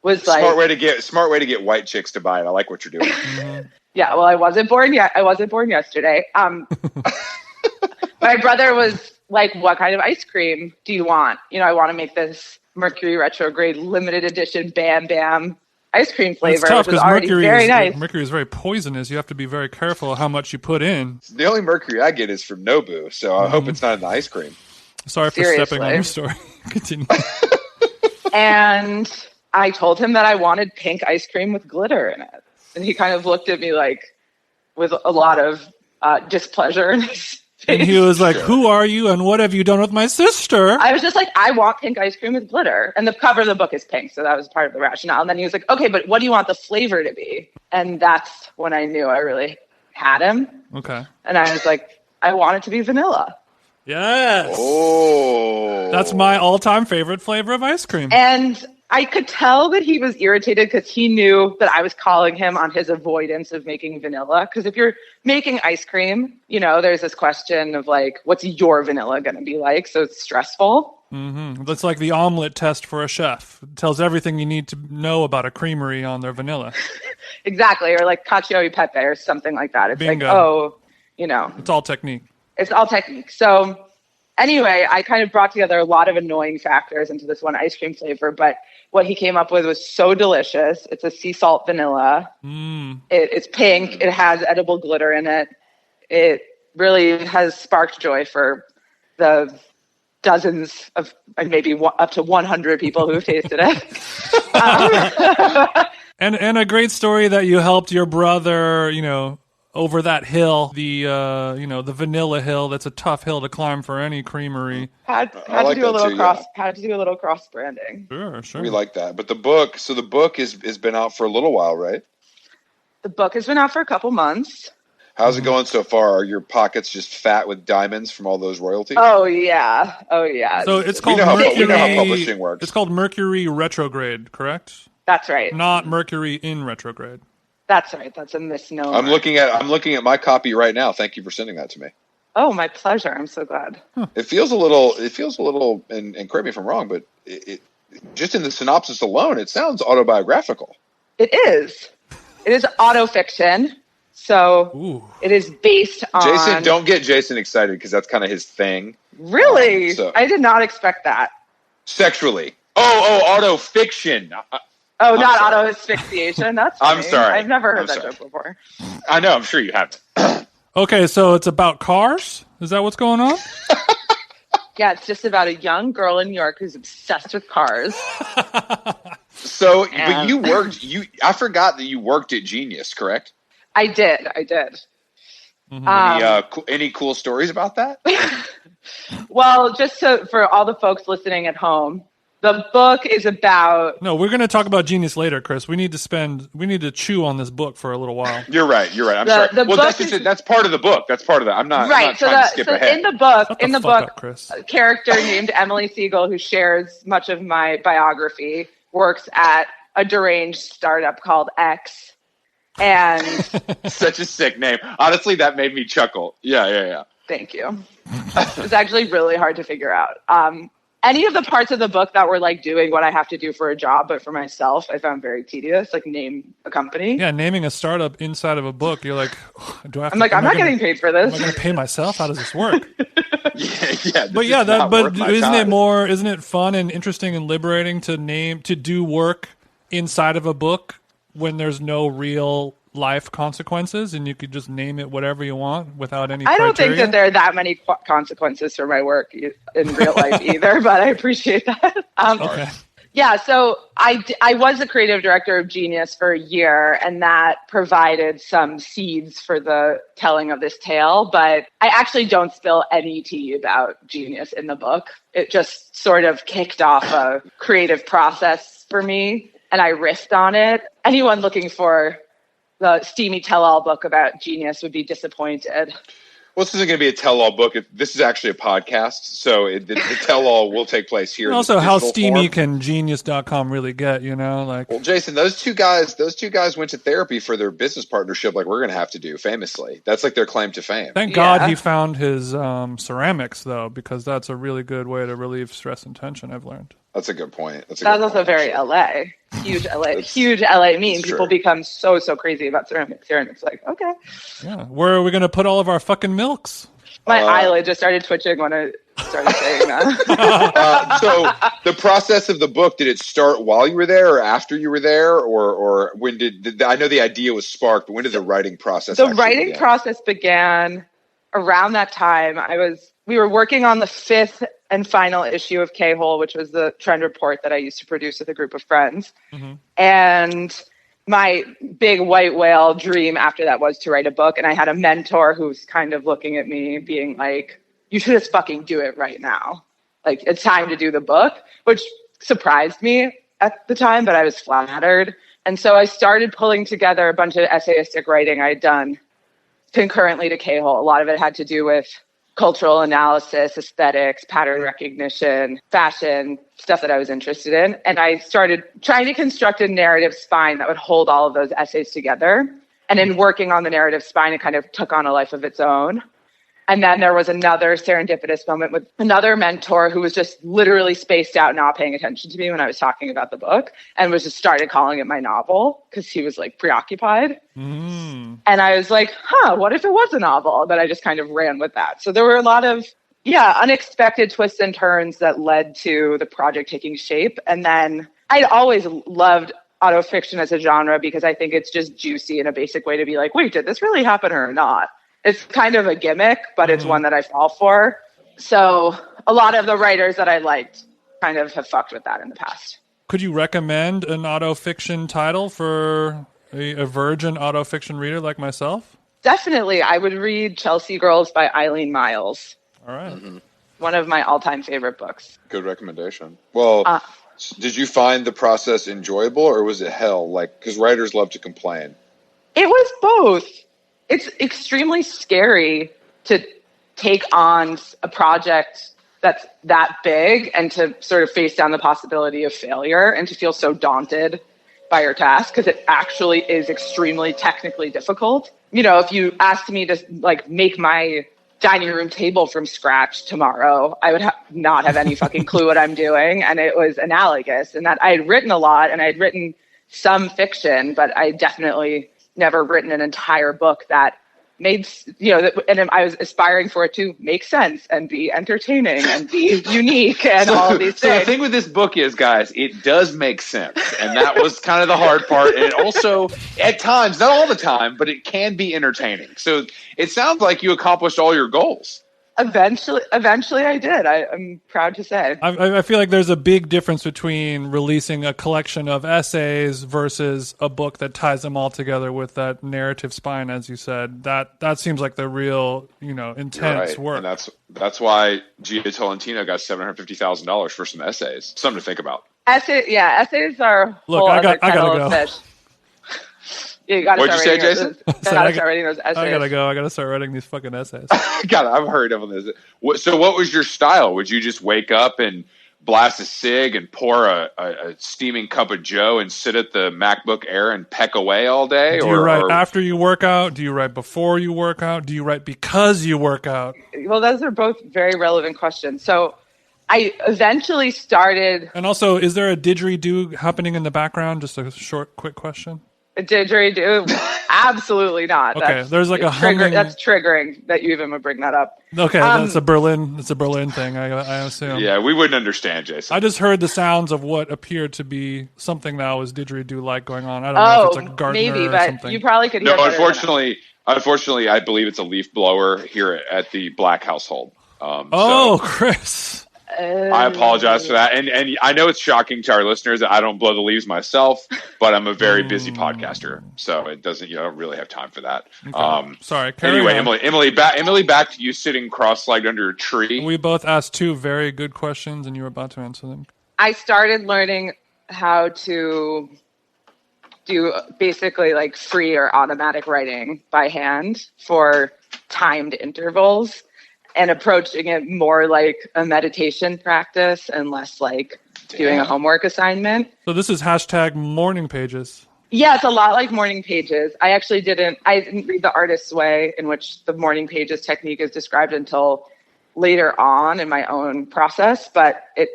was smart way to get white chicks to buy it. I like what you're doing. Mm-hmm. Yeah, well, I wasn't born yet. I wasn't born yesterday. My brother was like, "What kind of ice cream do you want?" I want to make this Mercury Retrograde limited edition Bam Bam ice cream flavor. It's tough because nice. Mercury is very poisonous. You have to be very careful how much you put in. The only mercury I get is from Nobu, so I hope it's not in the ice cream. Sorry for stepping on your story. Continue. And I told him that I wanted pink ice cream with glitter in it. And he kind of looked at me like with a lot of displeasure in his face. And he was like, "Who are you and what have you done with my sister?" I was just like, "I want pink ice cream with glitter." And the cover of the book is pink, so that was part of the rationale. And then he was like, "Okay, but what do you want the flavor to be?" And that's when I knew I really had him. Okay. And I was like, "I want it to be vanilla." Yes. Oh. That's my all-time favorite flavor of ice cream. And I could tell that he was irritated because he knew that I was calling him on his avoidance of making vanilla. Because if you're making ice cream, there's this question of like, what's your vanilla going to be like? So it's stressful. Mm-hmm. That's like the omelet test for a chef. It tells everything you need to know about a creamery on their vanilla. Exactly. Or like cacio e pepe or something like that. It's Bingo. like, It's all technique. It's all technique. So anyway, I kind of brought together a lot of annoying factors into this one ice cream flavor, but what he came up with was so delicious. It's a sea salt vanilla. It's pink. It has edible glitter in it. It really has sparked joy for the dozens of, maybe up to 100 people who have tasted it. And a great story that you helped your brother, over that hill, the vanilla hill. That's a tough hill to climb for any creamery. Had to do a little cross branding. Sure. We like that. But the book has been out for a little while, right? The book has been out for a couple months. How's it going so far? Are your pockets just fat with diamonds from all those royalties? Oh yeah. So it's called Mercury. We know how publishing works. It's called Mercury Retrograde, correct? That's right. Not Mercury in retrograde. That's right. That's a misnomer. I'm looking at my copy right now. Thank you for sending that to me. Oh, my pleasure. I'm so glad. It feels a little, and correct me if I'm wrong, but it just in the synopsis alone, it sounds autobiographical. It is. It is autofiction. So It is based on. Jason, don't get Jason excited because that's kind of his thing. Really? I did not expect that. Sexually. Oh, autofiction. Oh, not auto asphyxiation. That's funny. I'm sorry. I've never heard that joke before. I know. I'm sure you haven't. Okay, so it's about cars? Is that what's going on? Yeah, it's just about a young girl in New York who's obsessed with cars. So, but you worked. I forgot that you worked at Genius, correct? I did. Mm-hmm. Any cool stories about that? Well, just for all the folks listening at home, The book is about... No, we're going to talk about Genius later, Chris. We need to chew on this book for a little while. You're right. I'm sorry. Well, that's part of the book. That's part of that. I'm not trying to skip ahead. In the book, Chris. A character named Emily Segal, who shares much of my biography, works at a deranged startup called X. And such a sick name. Honestly, that made me chuckle. Yeah. Thank you. It was actually really hard to figure out. Any of the parts of the book that were like doing what I have to do for a job, but for myself, I found very tedious. Like name a company. Yeah, naming a startup inside of a book. You're like, do I have I'm not getting paid for this. Am I going to pay myself? How does this work? yeah. But isn't it fun and interesting and liberating to do work inside of a book when there's no real life consequences and you could just name it whatever you want without any criteria? I don't think that there are that many consequences for my work in real life either, but I appreciate that. Okay. Yeah, so I was the creative director of Genius for a year, and that provided some seeds for the telling of this tale, but I actually don't spill any tea about Genius in the book. It just sort of kicked off a creative process for me, and I riffed on it. Anyone looking for the steamy tell-all book about Genius would be disappointed. Well, this isn't going to be a tell-all book. This is actually a podcast, so the tell-all will take place here. And also, how steamy can Genius.com really get? Well, Jason, those two guys went to therapy for their business partnership, like we're going to have to do famously. That's like their claim to fame. Thank God he found his ceramics, though, because that's a really good way to relieve stress and tension. I've learned. That's a good point. That's also very LA. Huge LA meme. People become so crazy about ceramics. Ceramics, like, okay. Yeah. Where are we going to put all of our fucking milks? My eyelid just started twitching when I started saying that. So the process of the book, did it start while you were there or after you were there? Or when did I know the idea was sparked, but when did the writing process begin? Process began around that time. We were working on the 5th and final issue of K-Hole, which was the trend report that I used to produce with a group of friends. Mm-hmm. And my big white whale dream after that was to write a book. And I had a mentor who was kind of looking at me being like, you should just fucking do it right now. Like, it's time to do the book, which surprised me at the time, but I was flattered. And so I started pulling together a bunch of essayistic writing I had done concurrently to K-Hole. A lot of it had to do with cultural analysis, aesthetics, pattern recognition, fashion, stuff that I was interested in. And I started trying to construct a narrative spine that would hold all of those essays together. And in working on the narrative spine, it kind of took on a life of its own. And then there was another serendipitous moment with another mentor who was just literally spaced out, not paying attention to me when I was talking about the book, and was just started calling it my novel because he was like preoccupied. And I was like, what if it was a novel? But I just kind of ran with that. So there were a lot of, unexpected twists and turns that led to the project taking shape. And then I'd always loved autofiction as a genre because I think it's just juicy and a basic way to be like, wait, did this really happen or not? It's kind of a gimmick, but it's one that I fall for. So a lot of the writers that I liked kind of have fucked with that in the past. Could you recommend an autofiction title for a virgin autofiction reader like myself? Definitely. I would read Chelsea Girls by Eileen Miles. All right. One of my all-time favorite books. Good recommendation. Well, did you find the process enjoyable or was it hell? Like, because writers love to complain. It was both. It's extremely scary to take on a project that's that big and to sort of face down the possibility of failure and to feel so daunted by your task because it actually is extremely technically difficult. If you asked me to make my dining room table from scratch tomorrow, I would not have any fucking clue what I'm doing. And it was analogous in that I had written a lot and I'd written some fiction, but I definitely never written an entire book that made, and I was aspiring for it to make sense and be entertaining and be unique and all of these things. So the thing with this book is, guys, it does make sense. And that was kind of the hard part. And it also, at times, not all the time, but it can be entertaining. So it sounds like you accomplished all your goals. Eventually I did. I'm proud to say. I feel like there's a big difference between releasing a collection of essays versus a book that ties them all together with that narrative spine, as you said. That seems like the real, intense work. And that's why Gia Tolentino got $750,000 for some essays. Something to think about. Essays are Look, I gotta go. Fish. You gotta What'd you say, Jason? Start writing those essays. I gotta go. I gotta start writing these fucking essays. God, I've heard of this. So what was your style? Would you just wake up and blast a cig and pour a steaming cup of Joe and sit at the MacBook Air and peck away all day? Do you write after you work out? Do you write before you work out? Do you write because you work out? Well, those are both very relevant questions. So I eventually started... And also, is there a didgeridoo happening in the background? Just a short, quick question. A didgeridoo? Absolutely not. Okay, there's like a humming... That's triggering that you even would bring that up. Okay, that's a Berlin thing, I assume. Yeah, we wouldn't understand, Jason. I just heard the sounds of what appeared to be something that was didgeridoo-like going on. I don't know if it's like Gardner maybe, or but something. You probably could hear unfortunately, I believe it's a leaf blower here at the Black household. Chris. I apologize for that. And I know it's shocking to our listeners that I don't blow the leaves myself, but I'm a very busy podcaster. So it doesn't, I don't really have time for that. Okay. Sorry. Anyway, Emily, back to you sitting cross-legged under a tree. We both asked two very good questions and you were about to answer them. I started learning how to do basically like free or automatic writing by hand for timed intervals, and approaching it more like a meditation practice and less like doing a homework assignment. So this is #morning pages. Yeah, it's a lot like morning pages. I didn't read The Artist's Way, in which the morning pages technique is described, until later on in my own process, but it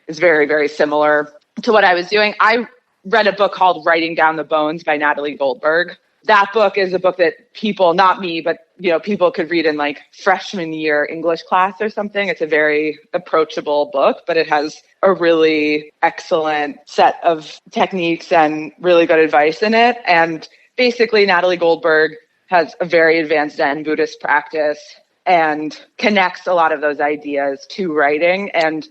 is very, very similar to what I was doing. I read a book called Writing Down the Bones by Natalie Goldberg. That book is a book that people, not me, but people could read in like freshman year English class or something. It's a very approachable book, but it has a really excellent set of techniques and really good advice in it. And basically, Natalie Goldberg has a very advanced Zen Buddhist practice and connects a lot of those ideas to writing. And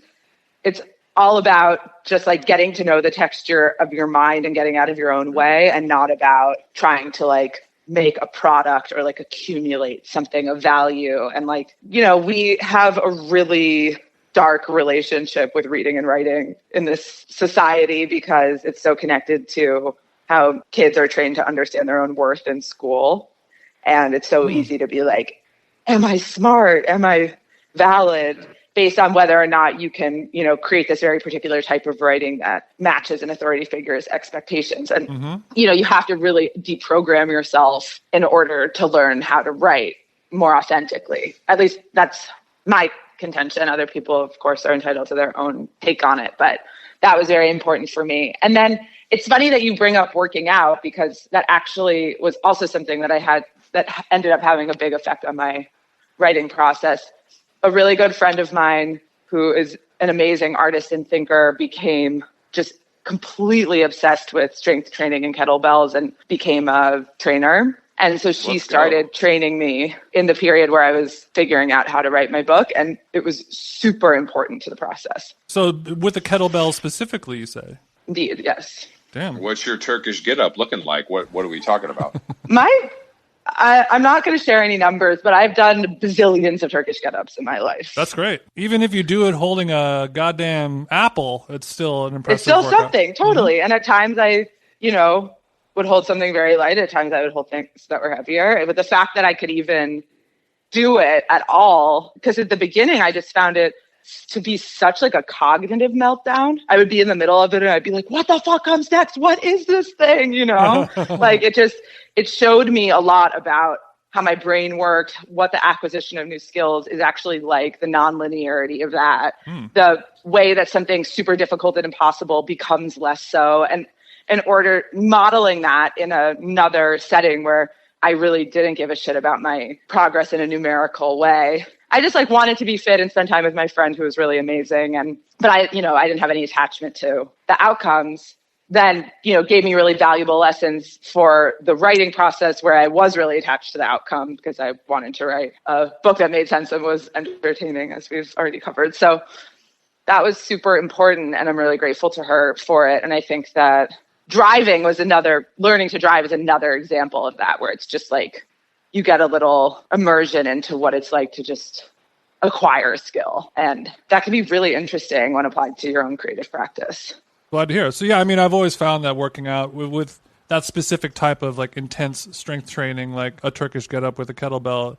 it's all about just like getting to know the texture of your mind and getting out of your own way, and not about trying to like make a product or like accumulate something of value. And like, we have a really dark relationship with reading and writing in this society because it's so connected to how kids are trained to understand their own worth in school. And it's so easy to be like, am I smart? Am I valid? Based on whether or not you can, create this very particular type of writing that matches an authority figure's expectations. And, you have to really deprogram yourself in order to learn how to write more authentically. At least that's my contention. Other people, of course, are entitled to their own take on it. But that was very important for me. And then it's funny that you bring up working out, because that actually was also something that I had that ended up having a big effect on my writing process. A really good friend of mine, who is an amazing artist and thinker, became just completely obsessed with strength training and kettlebells and became a trainer. And so she started training me in the period where I was figuring out how to write my book. And it was super important to the process. So with the kettlebell specifically, you say? Indeed, yes. Damn. What's your Turkish get-up looking like? What are we talking about? I'm not going to share any numbers, but I've done bazillions of Turkish get-ups in my life. That's great. Even if you do it holding a goddamn apple, it's still an impressive It's still workout. something, totally. Mm-hmm. And at times I, would hold something very light. At times I would hold things that were heavier. But the fact that I could even do it at all, because at the beginning I just found it to be such like a cognitive meltdown. I would be in the middle of it and I'd be like, what the fuck comes next? What is this thing? Like it showed me a lot about how my brain worked, what the acquisition of new skills is actually like, the nonlinearity of that, the way that something super difficult and impossible becomes less so. And in order modeling that in another setting where I really didn't give a shit about my progress in a numerical way. I just like wanted to be fit and spend time with my friend who was really amazing. But I didn't have any attachment to the outcomes. then, gave me really valuable lessons for the writing process where I was really attached to the outcome because I wanted to write a book that made sense and was entertaining, as we've already covered. So that was super important, and I'm really grateful to her for it. And I think that learning to drive is another example of that, where it's just like you get a little immersion into what it's like to just acquire a skill. And that can be really interesting when applied to your own creative practice. Glad to hear. So yeah, I mean, I've always found that working out with that specific type of like intense strength training, like a Turkish get up with a kettlebell,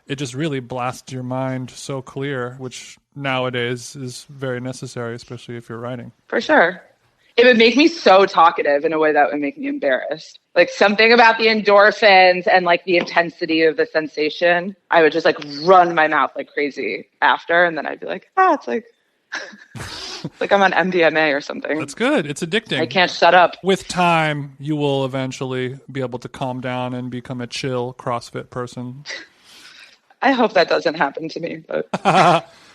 it just really blasts your mind so clear, which nowadays is very necessary, especially if you're writing. For sure. It would make me so talkative in a way that would make me embarrassed. Like something about the endorphins and like the intensity of the sensation, I would just like run my mouth like crazy after. And then I'd be like, it's like, like I'm on MDMA or something. That's good. It's addicting. I can't shut up. With time, you will eventually be able to calm down and become a chill CrossFit person. I hope that doesn't happen to me. But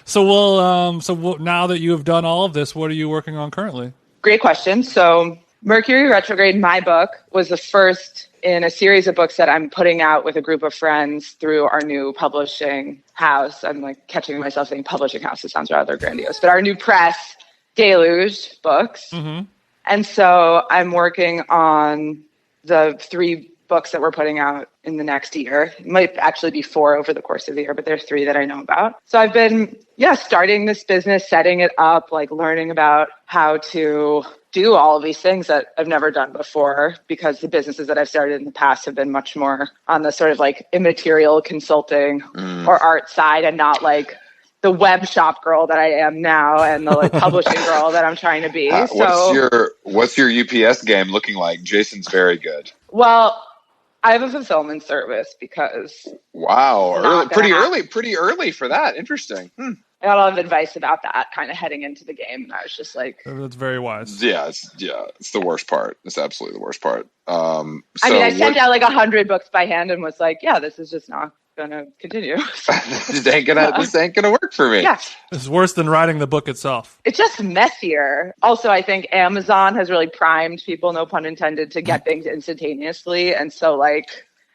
So now that you have done all of this, what are you working on currently? Great question. So Mercury Retrograde, my book, was the first in a series of books that I'm putting out with a group of friends through our new publishing house. I'm like catching myself saying publishing house. It sounds rather grandiose, but our new press, Deluge Books. Mm-hmm. And so I'm working on the 3 books that we're putting out in the next year. It might actually be 4 over the course of the year, but there's 3 that I know about. So I've been, starting this business, setting it up, like learning about how to do all of these things that I've never done before, because the businesses that I've started in the past have been much more on the sort of like immaterial consulting or art side, and not like the web shop girl that I am now and the like publishing girl that I'm trying to be. What's your UPS game looking like? Jason's very good. Well, I have a fulfillment service because pretty early for that. Interesting. I got a lot of advice about that kind of heading into the game, and I was just like, that's very wise. Yeah, it's the worst part. It's absolutely the worst part. I sent out like 100 books by hand and was like, this is just not gonna continue. This ain't gonna work for me. Yeah. It's worse than writing the book itself. It's just messier. Also, I think Amazon has really primed people, no pun intended, to get things instantaneously. And so like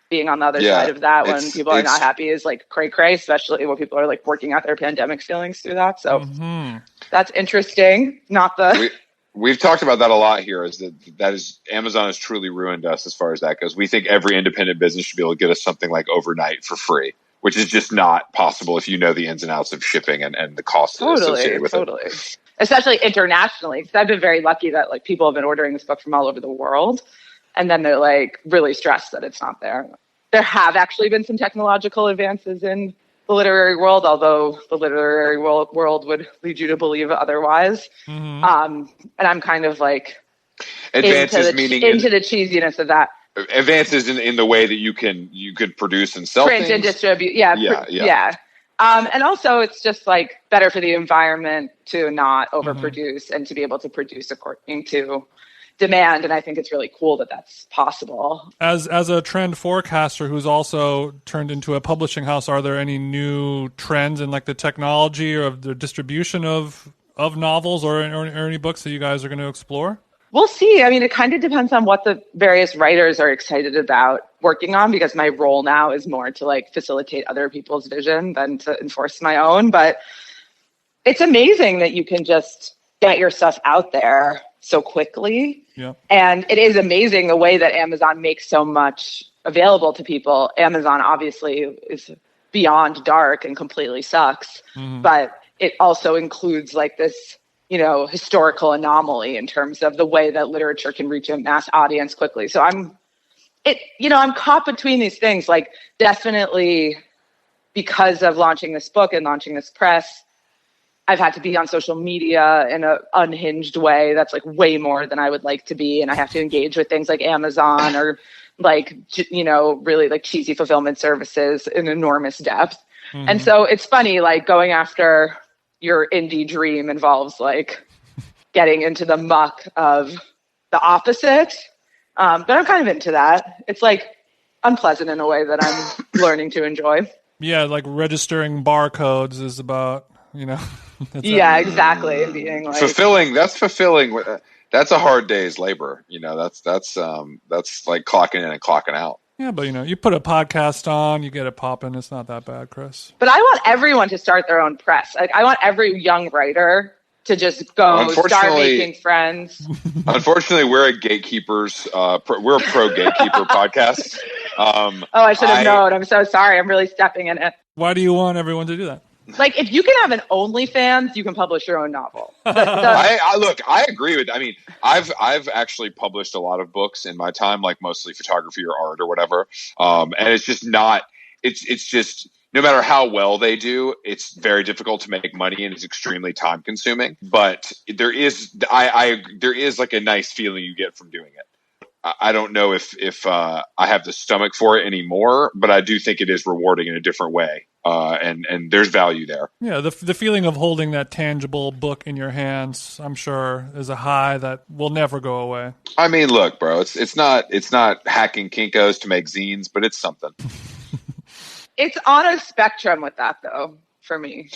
being on the other side of that when people are not happy is like cray, especially when people are like working out their pandemic feelings through that. So that's interesting. We've talked about that a lot here, Amazon has truly ruined us as far as that goes. We think every independent business should be able to get us something like overnight for free, which is just not possible if you know the ins and outs of shipping and the costs associated with it. Especially internationally, because I've been very lucky that like people have been ordering this book from all over the world, and then they're like really stressed that it's not there. There have actually been some technological advances in the literary world, although the literary world would lead you to believe otherwise. Mm-hmm. And I'm kind of like advances into the cheesiness of that. Advances in the way that you can produce and sell print things. And distribute. Yeah. And also it's just like better for the environment to not overproduce and to be able to produce according to demand. And I think it's really cool that that's possible. As a trend forecaster who's also turned into a publishing house, are there any new trends in like the technology or of the distribution of novels or any books that you guys are going to explore? We'll see. I mean, it kind of depends on what the various writers are excited about working on, because my role now is more to like facilitate other people's vision than to enforce my own. But it's amazing that you can just get your stuff out there so quickly. Yeah. And it is amazing the way that Amazon makes so much available to people. Amazon obviously is beyond dark and completely sucks, but it also includes like this, historical anomaly in terms of the way that literature can reach a mass audience quickly. So I'm caught between these things, like definitely because of launching this book and launching this press, I've had to be on social media in an unhinged way that's like way more than I would like to be. And I have to engage with things like Amazon or like, really like cheesy fulfillment services in enormous depth. Mm-hmm. And so it's funny, like going after your indie dream involves like getting into the muck of the opposite. But I'm kind of into that. It's like unpleasant in a way that I'm learning to enjoy. Yeah, like registering barcodes is about, yeah, exactly. Being like fulfilling. That's fulfilling. that's a hard day's labor. That's like clocking in and clocking out. Yeah, but you put a podcast on, you get it popping. It's not that bad, Chris. But I want everyone to start their own press. Like, I want every young writer to just go start making friends. Unfortunately, we're a gatekeepers. We're a pro gatekeeper podcast. I should have known. I'm so sorry. I'm really stepping in it. Why do you want everyone to do that? Like, if you can have an OnlyFans, you can publish your own novel. I agree with. I mean, I've actually published a lot of books in my time, like mostly photography or art or whatever. And it's just not. It's just no matter how well they do, it's very difficult to make money and it's extremely time consuming. But there is there is like a nice feeling you get from doing it. I don't know if I have the stomach for it anymore, but I do think it is rewarding in a different way. And there's value there. Yeah, the feeling of holding that tangible book in your hands, I'm sure, is a high that will never go away. I mean, look, bro, it's not hacking Kinkos to make zines, but it's something. It's on a spectrum with that, though, for me.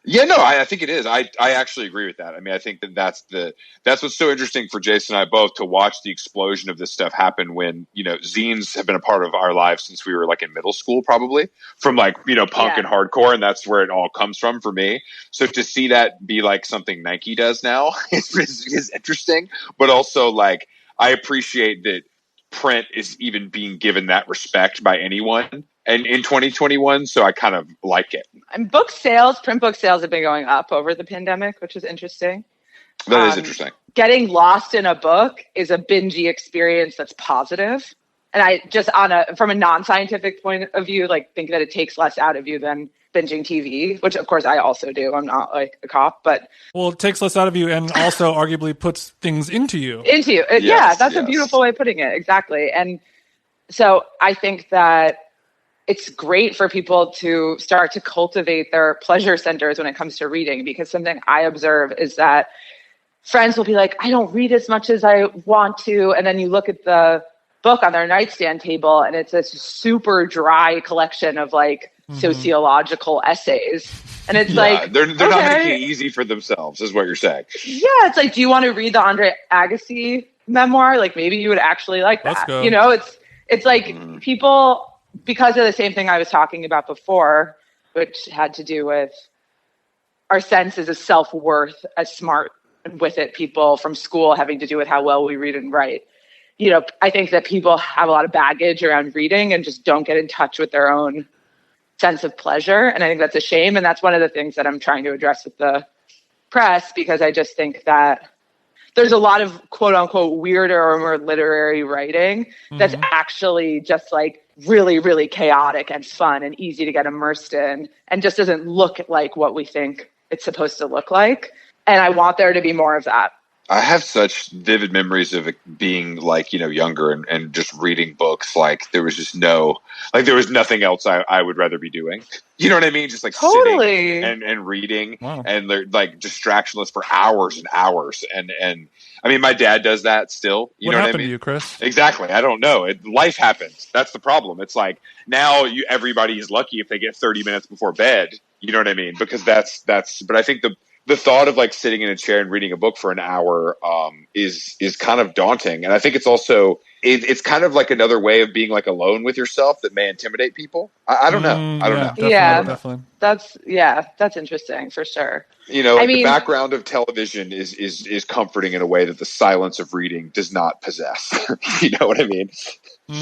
Yeah, no, I think it is. I actually agree with that. I mean, I think that's what's so interesting for Jason and I both, to watch the explosion of this stuff happen when, zines have been a part of our lives since we were like in middle school, probably, from like, punk and hardcore. And that's where it all comes from for me. So to see that be like something Nike does now is interesting, but also like, I appreciate that print is even being given that respect by anyone. And in 2021, so I kind of like it. And print book sales have been going up over the pandemic, which is interesting. That is interesting. Getting lost in a book is a bingey experience that's positive. And I just from a non-scientific point of view, like, think that it takes less out of you than binging TV, which of course I also do. I'm not like a cop, but it takes less out of you and also arguably puts things into you. Yeah, that's a beautiful way of putting it. Exactly. And so I think that it's great for people to start to cultivate their pleasure centers when it comes to reading, because something I observe is that friends will be like, I don't read as much as I want to. And then you look at the book on their nightstand table and it's this super dry collection of like sociological essays. And it's like, they're not making it easy for themselves, is what you're saying. Yeah. It's like, do you want to read the Andre Agassi memoir? Like, maybe you would actually like that. It's like people, because of the same thing I was talking about before, which had to do with our senses of self-worth as smart with it people from school having to do with how well we read and write. I think that people have a lot of baggage around reading and just don't get in touch with their own sense of pleasure. And I think that's a shame. And that's one of the things that I'm trying to address with the press, because I just think that there's a lot of quote unquote weirder or more literary writing that's actually just like really, really chaotic and fun and easy to get immersed in and just doesn't look like what we think it's supposed to look like. And I want there to be more of that. I have such vivid memories of it being like, younger and just reading books. Like there was just there was nothing else I would rather be doing. You know what I mean? Just like totally sitting and reading. Wow. And they're like distractionless for hours and hours. And I mean, my dad does that still. You know what I mean? What happened to you, Chris? Exactly. I don't know. Life happens. That's the problem. It's like now everybody is lucky if they get 30 minutes before bed. You know what I mean? Because that's. But I think the thought of like sitting in a chair and reading a book for an hour is kind of daunting. And I think it's also it's kind of like another way of being like alone with yourself that may intimidate people. I don't know. I don't know. Definitely. That's interesting for sure. The background of television is comforting in a way that the silence of reading does not possess. You know what I mean?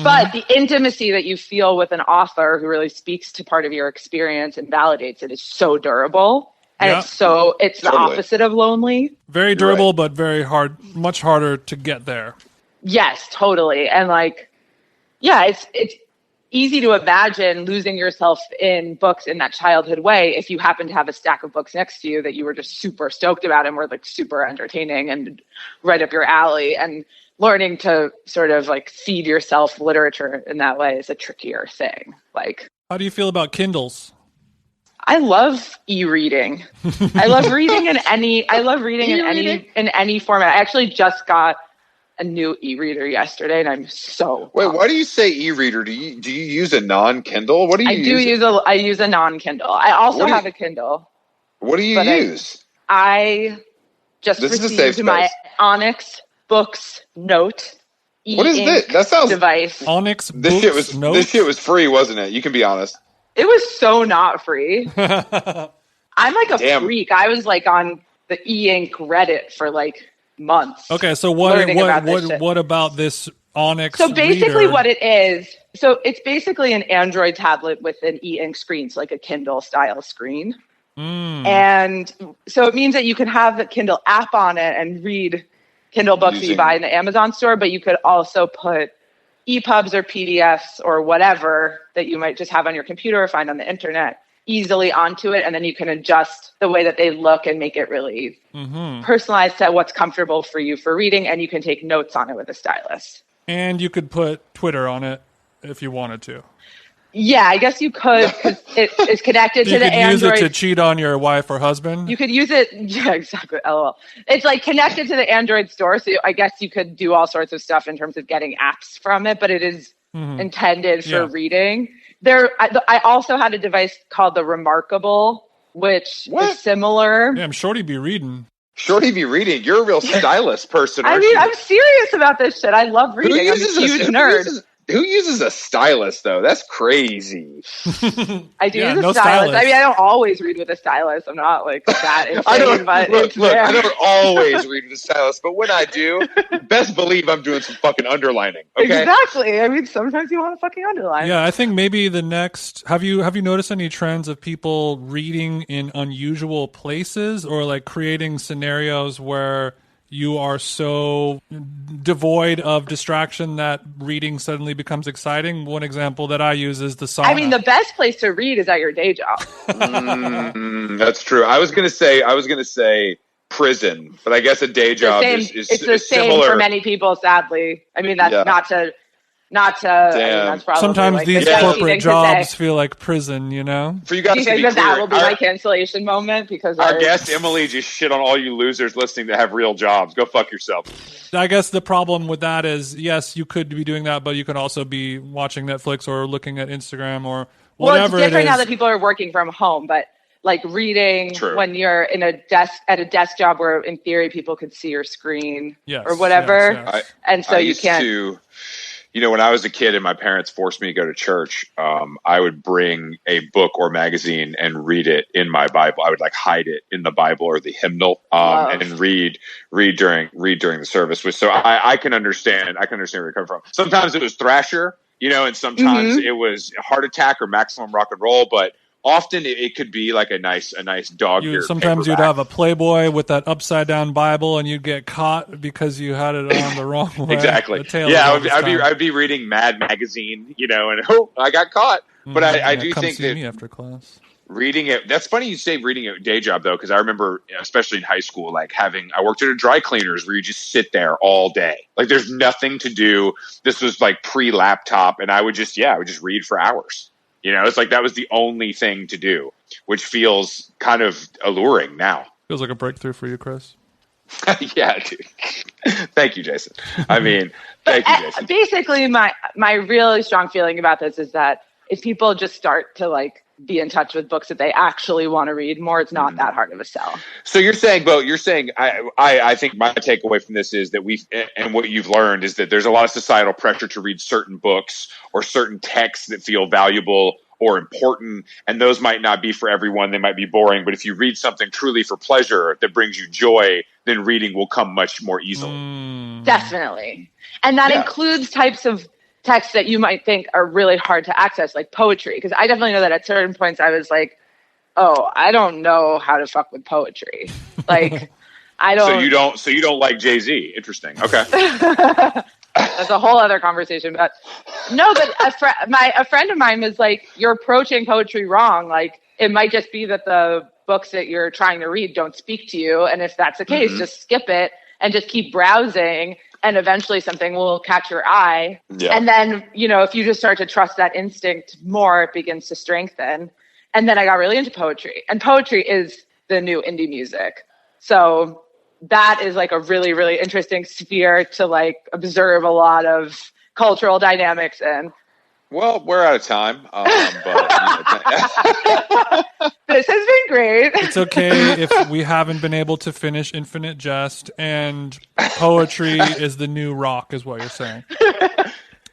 But the intimacy that you feel with an author who really speaks to part of your experience and validates it is so durable. And it's the opposite of lonely. Very durable, but very hard, much harder to get there. Yes, totally. And it's easy to imagine losing yourself in books in that childhood way if you happen to have a stack of books next to you that you were just super stoked about and were like super entertaining and right up your alley. And learning to sort of like feed yourself literature in that way is a trickier thing. Like, how do you feel about Kindles? I love e-reading. I love reading in any format. I actually just got a new e-reader yesterday and I'm so Wait, why do you say e-reader? Do you use a non-Kindle? What do you use? I use a non-Kindle. I also have a Kindle. What do you use? I just received my Onyx Books Note. What is this? That sounds device. Onyx This shit was free, wasn't it? You can be honest. It was so not free. I'm like a freak. I was like on the e-ink Reddit for like months. Okay, so what about this Onyx? So basically reader? what it is, so it's basically an Android tablet with an e-ink screen, so like a Kindle style screen. And so it means that you can have the Kindle app on it and read Kindle books that you buy in the Amazon store, but you could also put EPUBs or PDFs or whatever that you might just have on your computer or find on the internet easily onto it, and then you can adjust the way that they look and make it really personalized to what's comfortable for you for reading, and you can take notes on it with a stylus. And you could put Twitter on it if you wanted to. Yeah, I guess you could, because it's connected to the Android. You could use it to cheat on your wife or husband? You could use it, yeah, exactly, LOL. It's like connected to the Android store, so I guess you could do all sorts of stuff in terms of getting apps from it, but it is intended for reading. I also had a device called the Remarkable, which is similar. Damn, Shorty be reading. You're a real stylist person, aren't you? you? I'm serious about this shit. I love reading. I'm a huge nerd. Who uses a stylus, though? That's crazy. I do use a stylus. I mean, I don't always read with a stylus. I'm not like that insane, I don't always read with a stylus, but when I do, best believe I'm doing some fucking underlining. Okay? Exactly. I mean, sometimes you want to fucking underline. Yeah, I think maybe the next... Have you noticed any trends of people reading in unusual places or like creating scenarios where you are so devoid of distraction that reading suddenly becomes exciting? One example that I use is the sauna. I mean, the best place to read is at your day job. That's true. I was gonna say prison, but I guess a day job is it's the same similar. for many people, sadly. I mean, that's not to. I mean, that's probably sometimes like these corporate jobs feel like prison, you know? For you guys to be clear, that will be my cancellation moment, because our guest Emily just shit on all you losers listening to have real jobs. Go fuck yourself. I guess the problem with that is, yes, you could be doing that, but you could also be watching Netflix or looking at Instagram or whatever. Well, it's different now that people are working from home, but like reading when you're in at a desk job where in theory people could see your screen or whatever. Yes. And so you can't. When I was a kid and my parents forced me to go to church, I would bring a book or magazine and read it in my Bible. I would like hide it in the Bible or the hymnal, and read during the service. So I can understand where you're coming from. Sometimes it was Thrasher, and sometimes it was Heart Attack or Maximum Rock and Roll, but often it could be like a nice dog-eared sometimes paperback. You'd have a Playboy with that upside-down Bible, and you'd get caught because you had it on the wrong way. Exactly. I'd be reading Mad Magazine, and I got caught. But I do think that me after class. Reading it. That's funny you say reading a day job though, because I remember, especially in high school, like I worked at a dry cleaners where you just sit there all day. Like there's nothing to do. This was like pre-laptop, and I would just read for hours. It's like that was the only thing to do, which feels kind of alluring now. Feels like a breakthrough for you, Chris. Yeah, dude. Thank you, Jason. Thank you, Jason. Basically, my really strong feeling about this is that if people just start to like be in touch with books that they actually want to read more, it's not that hard of a sell. So you're saying, Bo, I think my takeaway from this is that and what you've learned is that there's a lot of societal pressure to read certain books or certain texts that feel valuable or important, and those might not be for everyone. They might be boring, but if you read something truly for pleasure that brings you joy, then reading will come much more easily. Definitely. And that includes types of texts that you might think are really hard to access, like poetry. Because I definitely know that at certain points I was like, oh, I don't know how to fuck with poetry. Like, I don't. So you don't like Jay-Z. Interesting. Okay. That's a whole other conversation. But no, but a friend of mine was like, you're approaching poetry wrong. Like, it might just be that the books that you're trying to read don't speak to you. And if that's the case, just skip it and just keep browsing. And eventually something will catch your eye. Yeah. And then, if you just start to trust that instinct more, it begins to strengthen. And then I got really into poetry. And poetry is the new indie music. So that is like a really, really interesting sphere to like observe a lot of cultural dynamics in. Well, we're out of time, but This has been great. It's okay if we haven't been able to finish Infinite Jest, and poetry is the new rock, is what you're saying.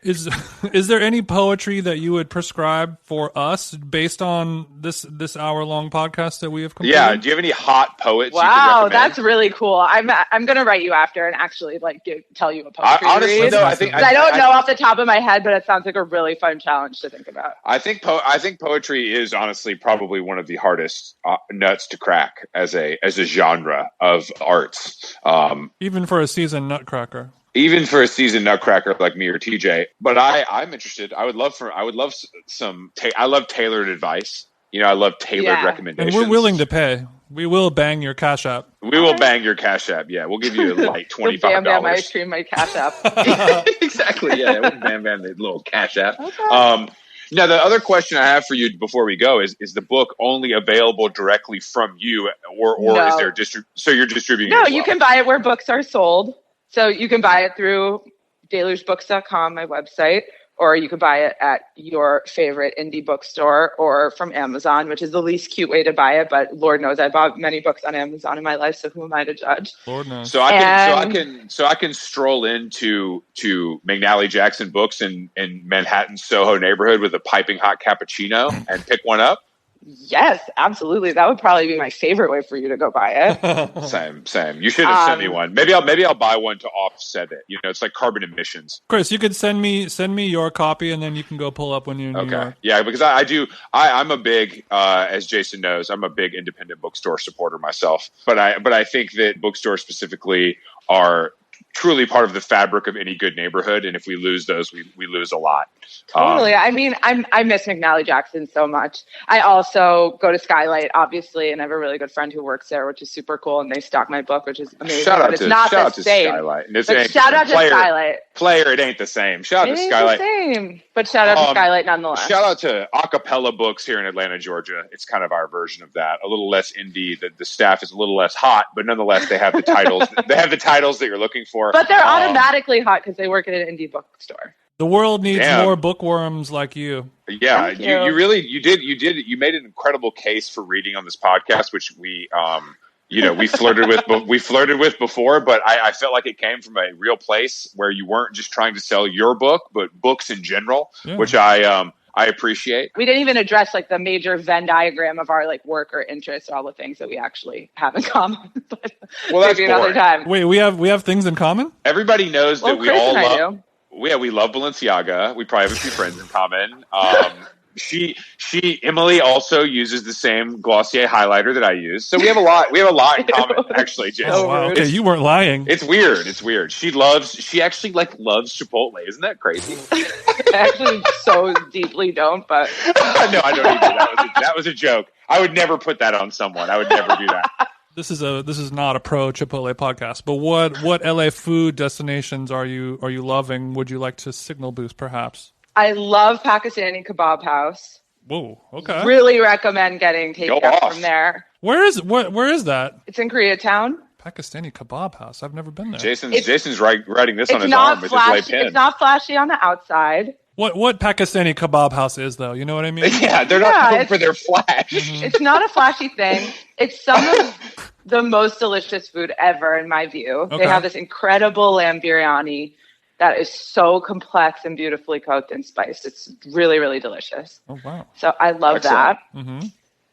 Is there any poetry that you would prescribe for us based on this hour-long podcast that we have completed? Yeah, do you have any hot poets you could Wow, recommend? that's really cool. I'm gonna write you after and actually tell you a poetry Honestly, to read. though, I think I don't know off the top of my head, but it sounds like a really fun challenge to think about. I think poetry is honestly probably one of the hardest nuts to crack as a genre of arts. Even for a seasoned nutcracker. Even for a seasoned nutcracker like me or TJ, but I'm interested. I love some. I love tailored advice. I love tailored recommendations. And we're willing to pay. We will bang your Cash App. We will bang your Cash App. Yeah, we'll give you like $25. Bam Bam ice cream, my Cash App. Exactly. Yeah, we'll bam the little Cash App. Okay. Now, the other question I have for you before we go is the book only available directly from you, or No. is there so you're distributing? No, it as you well? can buy it where books are sold. So you can buy it through delugebooks.com, my website, or you can buy it at your favorite indie bookstore or from Amazon, which is the least cute way to buy it. But Lord knows I bought many books on Amazon in my life, so who am I to judge? Lord knows. So I can stroll into McNally Jackson Books in Manhattan Soho neighborhood with a piping hot cappuccino and pick one up. Yes, absolutely. That would probably be my favorite way for you to go buy it. Same. You should have sent me one. Maybe I'll buy one to offset it. It's like carbon emissions. Chris, you could send me your copy, and then you can go pull up when you're in New York. Yeah, because I'm a big, as Jason knows, I'm a big independent bookstore supporter myself. But I think that bookstores specifically are truly part of the fabric of any good neighborhood, and if we lose those, we lose a lot. Totally. I mean, I miss McNally Jackson so much. I also go to Skylight, obviously, and I have a really good friend who works there, which is super cool, and they stock my book, which is amazing. Shout out but to it's not the same. Skylight. Shout out to Skylight. Player, it ain't the same. Shout out to It ain't Skylight. the same, but shout out to Skylight nonetheless. Shout out to Acapella Books here in Atlanta, Georgia. It's kind of our version of that. A little less indie. The staff is a little less hot, but nonetheless, they have the titles. They have the titles that you're looking for. But they're automatically hot because they work at an indie bookstore. The world needs more bookworms like you. Yeah, Thank you. you really did. You made an incredible case for reading on this podcast, which we flirted with before, but I felt like it came from a real place where you weren't just trying to sell your book, but books in general, which I appreciate. We didn't even address like the major Venn diagram of our like work or interests or all the things that we actually have in common. But Well, that's maybe another boring. time. Wait, we have things in common? Everybody knows that we Chris all and I love. do. We love Balenciaga. We probably have a few friends in common. Emily also uses the same Glossier highlighter that I use. So we have a lot in common, actually, Jason. Oh, wow. Okay, you weren't lying. It's weird. She actually loves Chipotle. Isn't that crazy? I actually so deeply don't, but No, I don't either. That was a joke. I would never put that on someone. I would never do that. This is not a pro Chipotle podcast, but what LA food destinations are you loving? Would you like to signal boost perhaps? I love Pakistani Kebab House. Whoa, okay. Really recommend getting takeout from there. Where is that? It's in Koreatown. Pakistani Kebab House. I've never been there. Jason's writing this on It's his not arm with his flashy. lay pen. It's not flashy on the outside. What Pakistani Kebab House is though? You know what I mean? Yeah, they're not known for their flash. It's not a flashy thing. It's some of the most delicious food ever, in my view. Okay. They have this incredible lamb biryani that is so complex and beautifully cooked and spiced. It's really, really delicious. Oh wow! So I love that. Mm-hmm.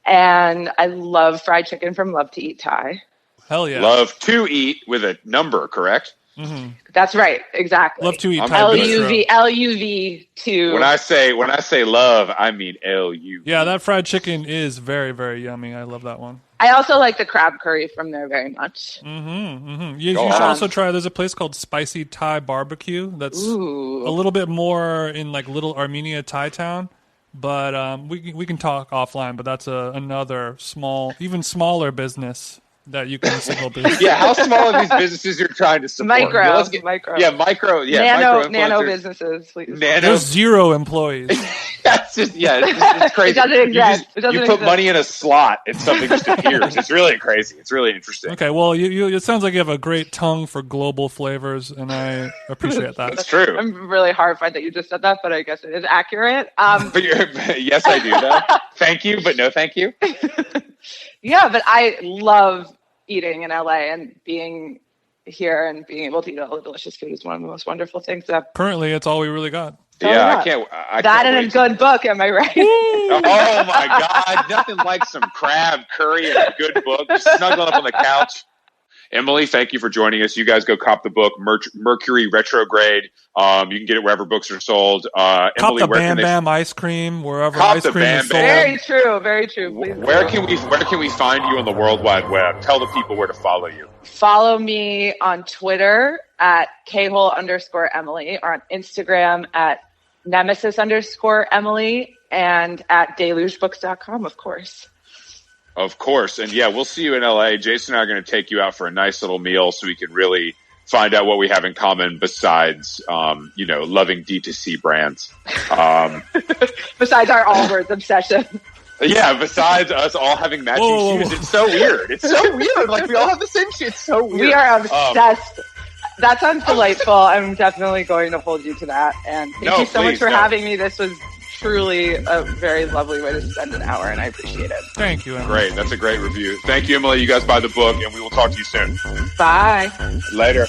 And I love fried chicken from Love to Eat Thai. Hell yeah! Love to eat with a number, correct? Mm-hmm. That's right, exactly. Love to eat Thai LUV bistro. to. When I say love, I mean LU. Yeah, that fried chicken is very, very yummy. I love that one. I also like the crab curry from there very much. Mm-hmm. Mm-hmm. You should also try. There's a place called Spicy Thai Barbecue that's a little bit more in like Little Armenia Thai Town. But we can talk offline. But that's another even smaller business that you can signal boost. Yeah, how small are these businesses you're trying to support? Micro. Yeah, micro. Yeah, Nano businesses, please. There's 0 employees. It's crazy. It doesn't exist. You put money in a slot and something just appears. It's really crazy. It's really interesting. Okay, well, it sounds like you have a great tongue for global flavors, and I appreciate that. That's true. I'm really horrified that you just said that, but I guess it is accurate. But yes, I do that. Thank you, but no thank you. Yeah, but I love eating in LA, and being here and being able to eat all the delicious food is one of the most wonderful things. Currently, it's all we really got. Yeah, I can't. That and a good book, am I right? Oh my God, nothing like some crab curry and a good book. Just snuggling up on the couch. Emily, thank you for joining us. You guys go cop the book, Mercury Retrograde. You can get it wherever books are sold. Cop Emily, the Bam Bam ice cream wherever Cop ice the cream Bam is sold. Bam. Very true. Please Where can we find you on the World Wide Web? Tell the people where to follow you. Follow me on Twitter at @khole_Emily, or on Instagram at Nemesis_Emily, and at delugebooks.com, of course. Of course. And yeah, we'll see you in LA. Jason and I are going to take you out for a nice little meal so we can really find out what we have in common besides, loving D2C brands. Besides our Allbirds obsession. Yeah, besides us all having matching shoes. It's so weird. It's so weird. Like, we all have the same shit. It's so weird. We are obsessed. That sounds delightful. I'm definitely going to hold you to that. And thank you so much for having me. This was truly a very lovely way to spend an hour, and I appreciate it. Thank you, Emily. Great. That's a great review. Thank you, Emily. You guys buy the book, and we will talk to you soon. Bye. Later.